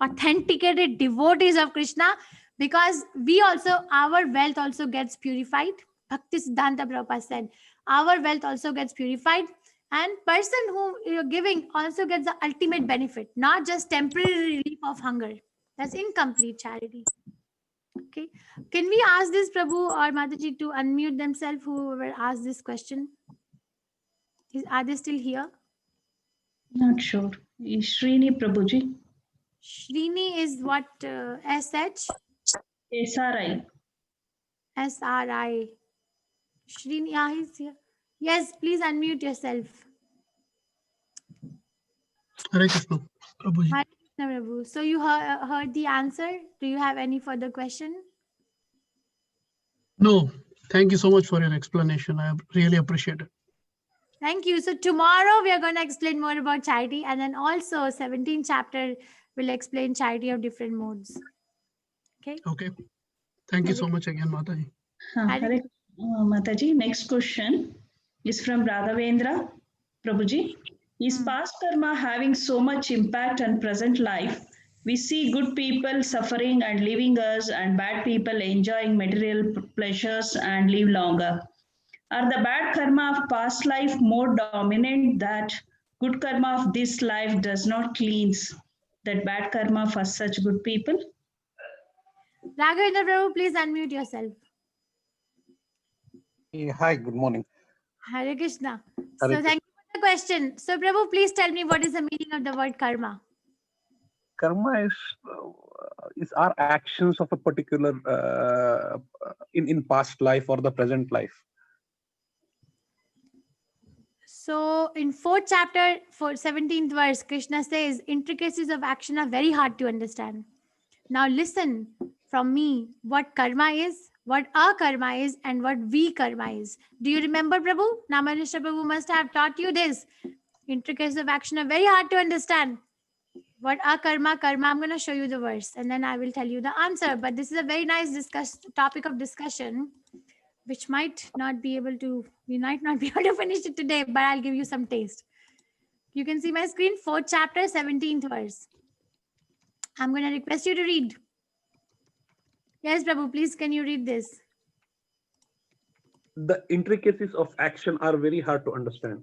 authenticated devotees of Krishna, because we also, our wealth also gets purified. Bhakti Siddhanta Prabhupada said, our wealth also gets purified, and person who you're giving also gets the ultimate benefit, not just temporary relief of hunger. That's incomplete charity. Okay. Can we ask this Prabhu or Mataji to unmute themselves, whoever asked this question? Are they still here? Not sure. Is Srini Prabhuji? Srini is what? SH? SRI. SRI. Srini, yeah, he's here. Yes, please unmute yourself. Hare Krishna, Prabhuji. Hare Krishna, Prabhu. So you heard the answer. Do you have any further question? No, thank you so much for your explanation. I really appreciate it. Thank you. So tomorrow we are going to explain more about charity, and then also 17th chapter will explain charity of different modes. Okay. Okay. Thank you so much again, Mataji. Hare Mataji, next question is from Raghavendra. Prabhuji, is past karma having so much impact on present life? We see good people suffering and leaving us, and bad people enjoying material pleasures and live longer. Are the bad karma of past life more dominant that good karma of this life does not cleanse that bad karma for such good people? Raghavendra Prabhu, please unmute yourself. Hi, good morning. Hare Krishna. Hare So thank you for the question. So Prabhu, please tell me what is the meaning of the word karma? Karma is our actions of a particular in past life or the present life. So in 4th chapter, 17th verse, Krishna says, intricacies of action are very hard to understand. Now listen from me what karma is, what akarma is, and what vikarma is. Do you remember, Prabhu? Namanishra Prabhu must have taught you this. Intricacies of action are very hard to understand. What akarma, karma, I'm going to show you the verse and then I will tell you the answer. But this is a very nice topic of discussion, which we might not be able to finish it today, but I'll give you some taste. You can see my screen, 4th chapter, 17th verse. I'm going to request you to read. Yes, Prabhu, please, can you read this? The intricacies of action are very hard to understand.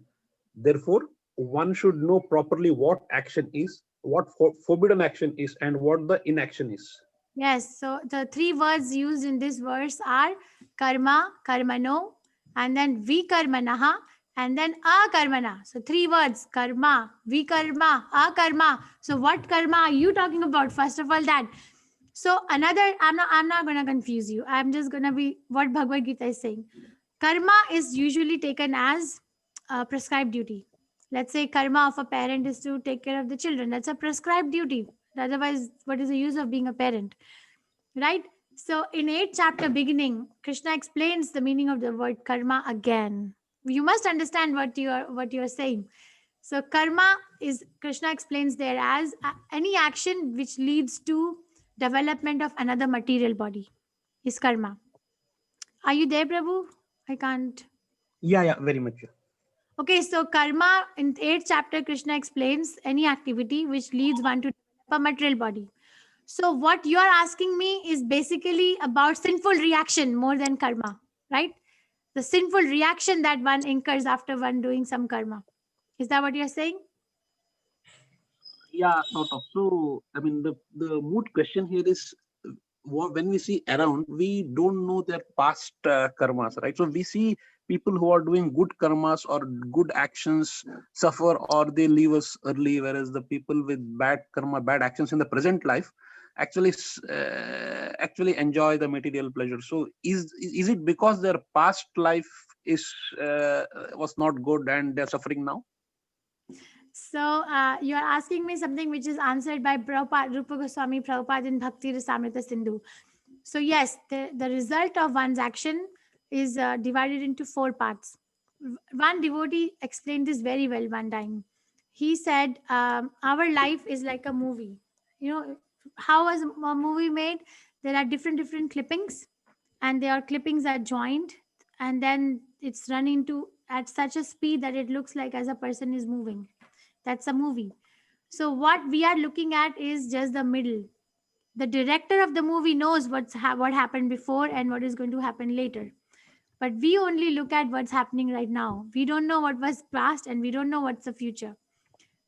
Therefore, one should know properly what action is, what forbidden action is, and what the inaction is. Yes, so the 3 words used in this verse are karma, karmano, and then vikarmanaha, and then akarmana. So 3 words, karma, vikarma, akarma. So what karma are you talking about? First of all, that. So another, I'm not going to confuse you. I'm just going to be what Bhagavad Gita is saying. Karma is usually taken as a prescribed duty. Let's say karma of a parent is to take care of the children. That's a prescribed duty. Otherwise, what is the use of being a parent? Right? So in 8th chapter beginning, Krishna explains the meaning of the word karma again. You must understand what you are saying. So karma is, Krishna explains there as any action which leads to development of another material body is karma. Are you there, Prabhu? I can't. Yeah, very much. Okay, so karma in 8th chapter, Krishna explains any activity which leads one to develop a material body. So what you are asking me is basically about sinful reaction more than karma, right? The sinful reaction that one incurs after one doing some karma. Is that what you're saying? Yeah, sort of. So, I mean, the moot question here is when we see around, we don't know their past karmas, right? So we see people who are doing good karmas or good actions suffer or they leave us early, whereas the people with bad karma, bad actions in the present life actually actually enjoy the material pleasure. So is it because their past life is was not good and they're suffering now? So you are asking me something which is answered by Prabhupada, Rupa Goswami Prabhupada in Bhakti Rasamrita Sindhu. So yes, the result of one's action is divided into 4 parts. One devotee explained this very well one time. He said, our life is like a movie. You know, how was a movie made? There are different clippings, and their clippings are joined, and then it's run into at such a speed that it looks like as a person is moving. That's a movie. So what we are looking at is just the middle. The director of the movie knows what happened before and what is going to happen later, but we only look at what's happening right now. We don't know what was past and we don't know what's the future.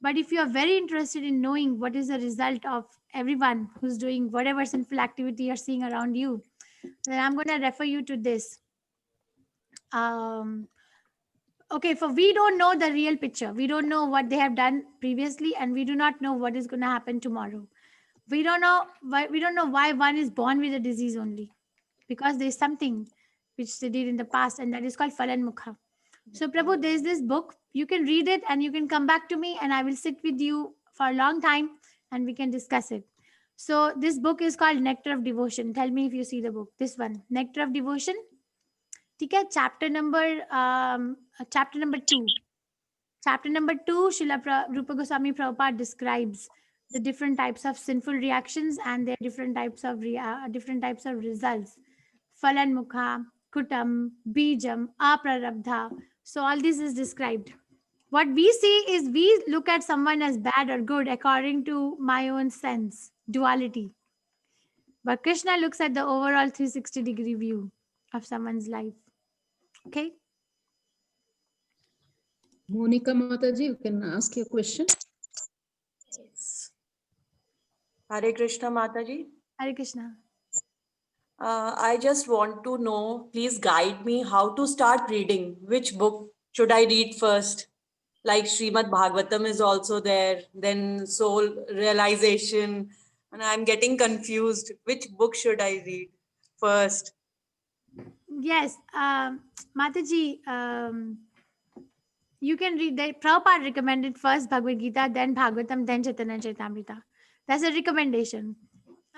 But if you are very interested in knowing what is the result of everyone who's doing whatever sinful activity you're seeing around you, then I'm going to refer you to this. Okay, for we don't know the real picture. We don't know what they have done previously, and we do not know what is going to happen tomorrow. We don't know why one is born with a disease only, because there is something which they did in the past, and that is called Falan Mukha. So Prabhu, there is this book. You can read it and you can come back to me, and I will sit with you for a long time and we can discuss it. So this book is called Nectar of Devotion. Tell me if you see the book. This one, Nectar of Devotion. Okay, chapter number 2. Chapter number 2, Rupa Goswami Prabhupada describes the different types of sinful reactions and their different types of results. Falan Mukha, Kutam, Bijam, Aprarabdha. So all this is described. What we see is we look at someone as bad or good according to my own sense, duality. But Krishna looks at the overall 360-degree view of someone's life. Okay. Monica Mataji, you can ask your question. Yes. Hare Krishna Mataji. Hare Krishna. I just want to know, please guide me how to start reading. Which book should I read first? Like Srimad Bhagavatam is also there, then Soul Realization, and I'm getting confused. Which book should I read first? Yes, Mataji, you can read that. Prabhupada recommended first Bhagavad Gita, then Bhagavatam, then Chaitanya Charitamrita. That's a recommendation.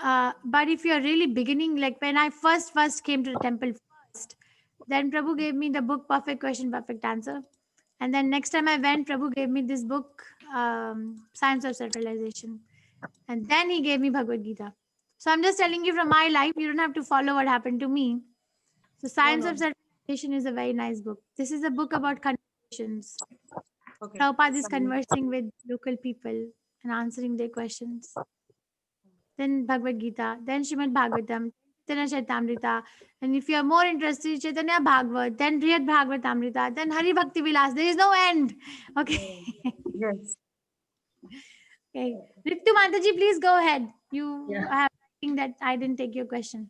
But if you're really beginning, like when I first came to the temple first, then Prabhu gave me the book Perfect Question, Perfect Answer. And then next time I went, Prabhu gave me this book, Science of Self-Realization. And then he gave me Bhagavad Gita. So I'm just telling you from my life, you don't have to follow what happened to me. So Science of Self-Realization is a very nice book. This is a book about conversations. Okay. Prabhupada is conversing with local people and answering their questions. Then Bhagavad Gita, then Srimad Bhagavatam, Chaitanya Charitamrita. And if you are more interested, Chaitanya Bhagavat, then Brihad Bhagavatamrita, then Hari Bhakti Vilas. There is no end. Okay. Yes. Okay. Ritu Mataji, please go ahead. You have something that I didn't take your question.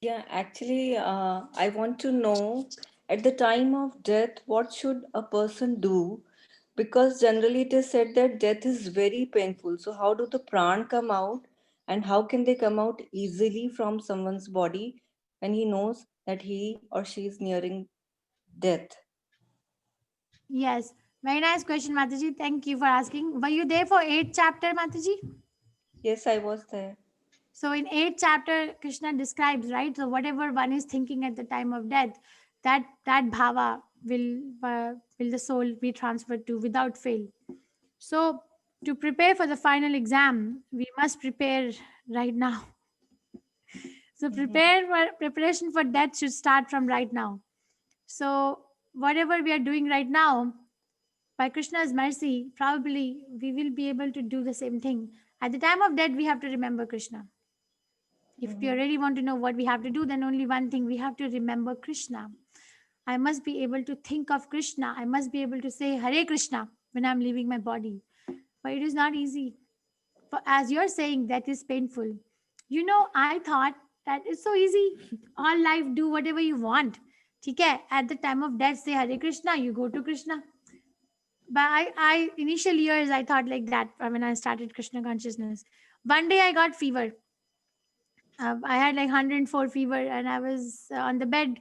Yeah, actually, I want to know at the time of death, what should a person do? Because generally it is said that death is very painful. So how do the pran come out, and how can they come out easily from someone's body when he knows that he or she is nearing death? Yes. Very nice question, Mataji. Thank you for asking. Were you there for 8th chapter, Mataji? Yes, I was there. So in 8th chapter, Krishna describes, right? So whatever one is thinking at the time of death, that bhava will the soul be transferred to without fail. So to prepare for the final exam, we must prepare right now. So preparation for death should start from right now. So whatever we are doing right now, by Krishna's mercy, probably we will be able to do the same thing. At the time of death, we have to remember Krishna. If you really want to know what we have to do, then only one thing, we have to remember Krishna. I must be able to think of Krishna. I must be able to say Hare Krishna when I'm leaving my body. But it is not easy. But as you're saying, that is painful. You know, I thought that it's so easy. All life, do whatever you want. Okay? At the time of death, say Hare Krishna, you go to Krishna. But I initial years, I thought like that when I started Krishna consciousness. One day I got fever. I had like 104 fever and I was on the bed.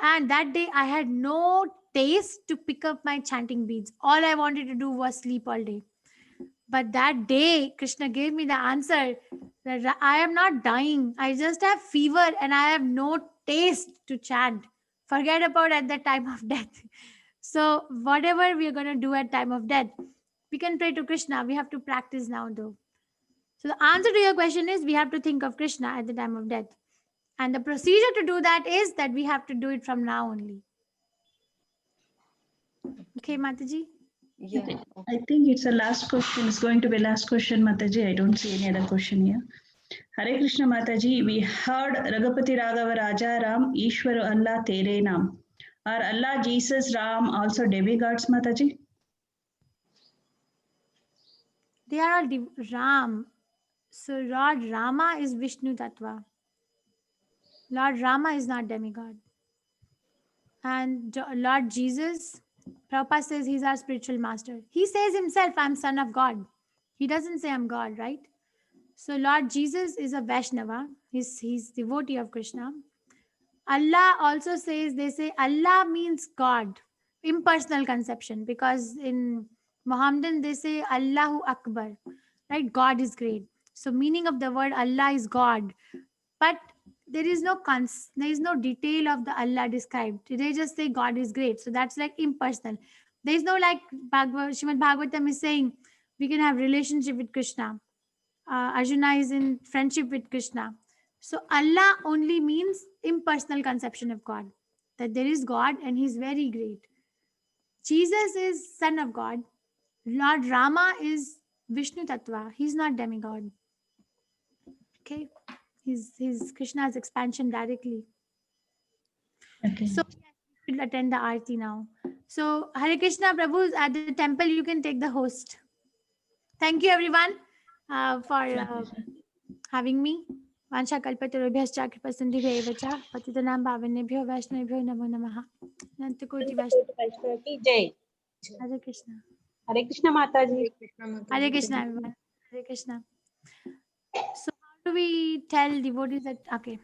And that day I had no taste to pick up my chanting beads. All I wanted to do was sleep all day. But that day, Krishna gave me the answer that I am not dying. I just have fever and I have no taste to chant. Forget about at the time of death. So whatever we are going to do at time of death, we can pray to Krishna. We have to practice now though. So the answer to your question is we have to think of Krishna at the time of death. And the procedure to do that is that we have to do it from now only. Okay, Mataji? Yeah. I think it's a last question. It's going to be last question, Mataji. I don't see any other question here. Hare Krishna Mataji, we heard Ragapati Raghava Raja Ram, Ishwar Allah Tere Naam. Are Allah, Jesus, Ram also demigods, Mataji? They are all Ram. So Lord Rama is Vishnu Tattva. Lord Rama is not demigod. And Lord Jesus, Prabhupada says he's our spiritual master. He says himself, I'm son of God. He doesn't say I'm God, right? So Lord Jesus is a Vaishnava. He's devotee of Krishna. Allah also says, they say Allah means God, impersonal conception, because in Mohammedan they say Allahu Akbar, right? God is great. So meaning of the word Allah is God, but there is no detail of the Allah described. They just say God is great. So that's like impersonal. There is no like Srimad Bhagavatam is saying we can have relationship with Krishna. Arjuna is in friendship with Krishna. So Allah only means impersonal conception of God, that there is God and he's very great. Jesus is son of God. Lord Rama is Vishnu Tattva. He's not demigod. Okay. He's Krishna's expansion directly. Okay. So we will attend the Aarti now. So Hare Krishna Prabhu, at the temple you can take the host. Thank you everyone for having me. Vansha kalpatarubhyascha kripasindhibheva cha patitanam pavanebhyo vaishnavibhyo namo namaha. Nantakoti Vaishnava ki jai. Hare Krishna. Hare Krishna Mataji. Hare Krishna everyone. Hare Krishna. So how do we tell devotees that? Okay.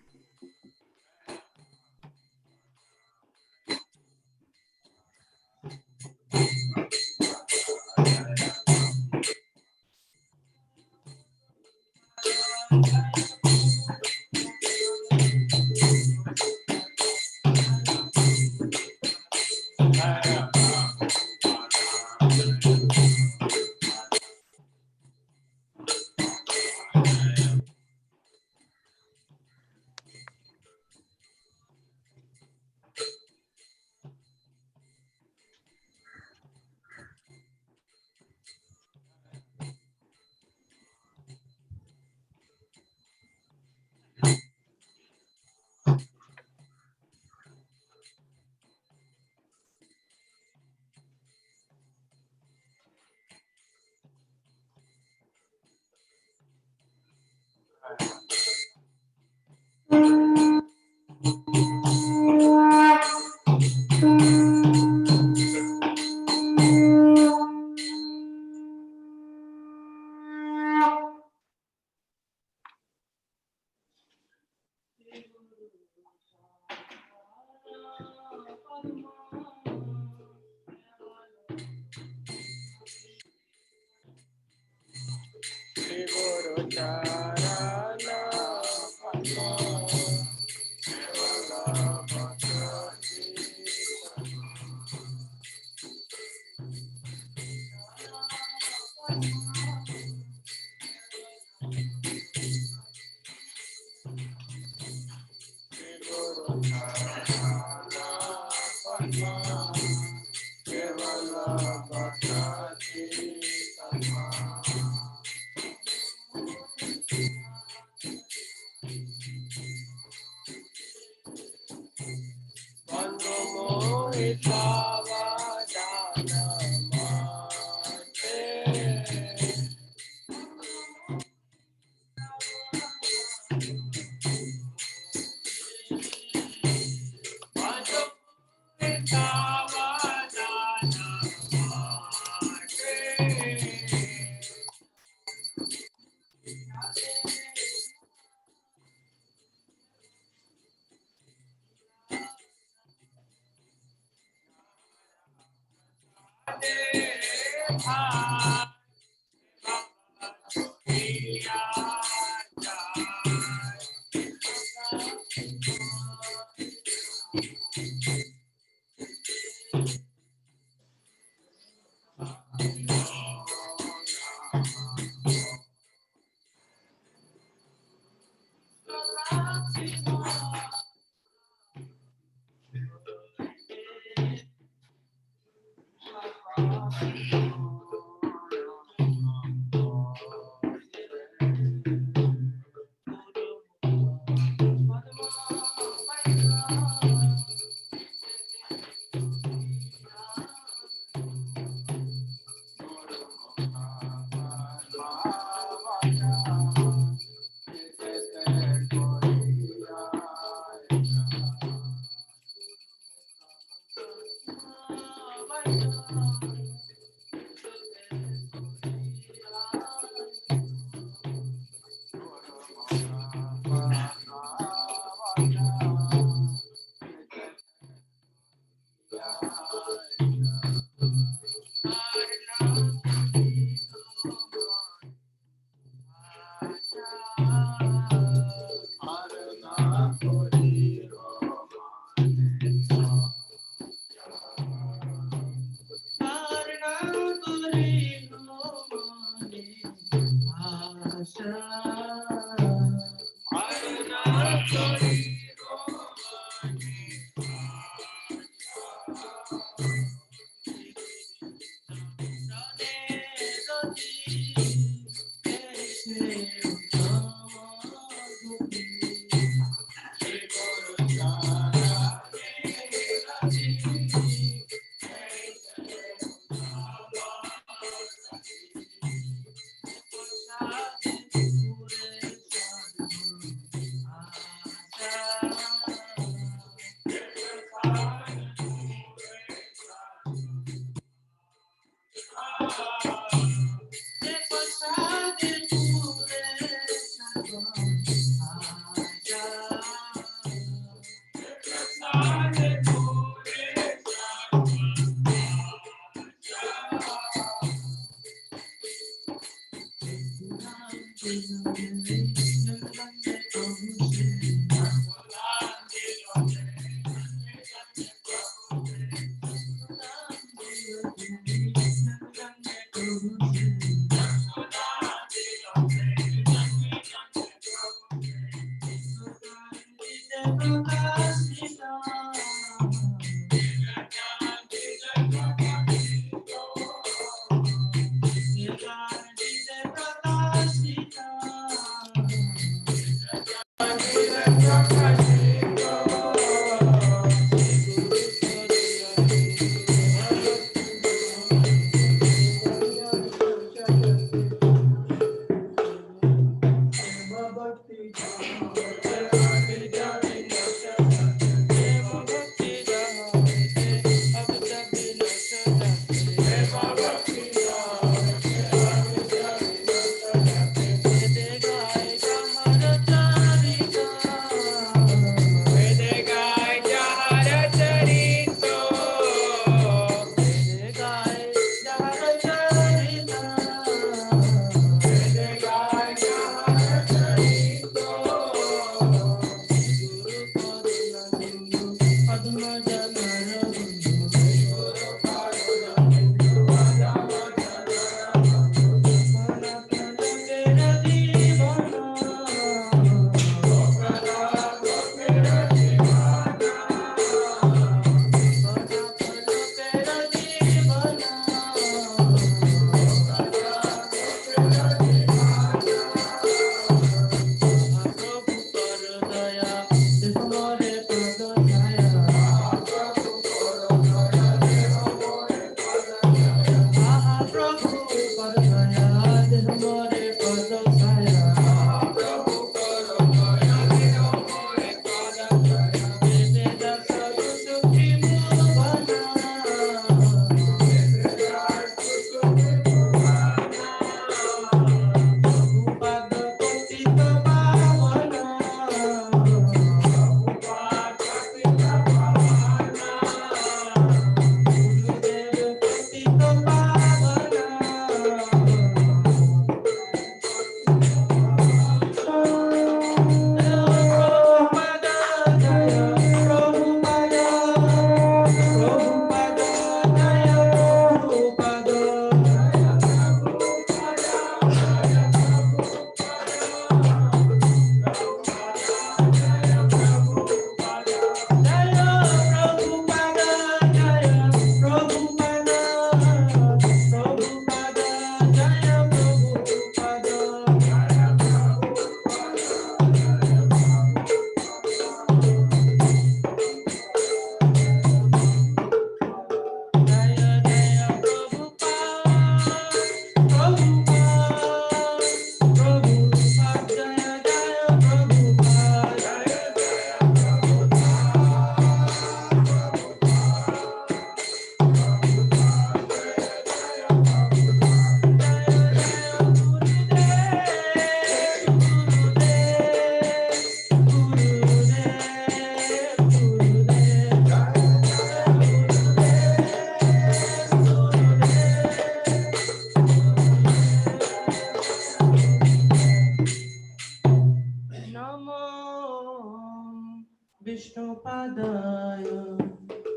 Vishnu Padaya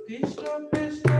Krishna Krishna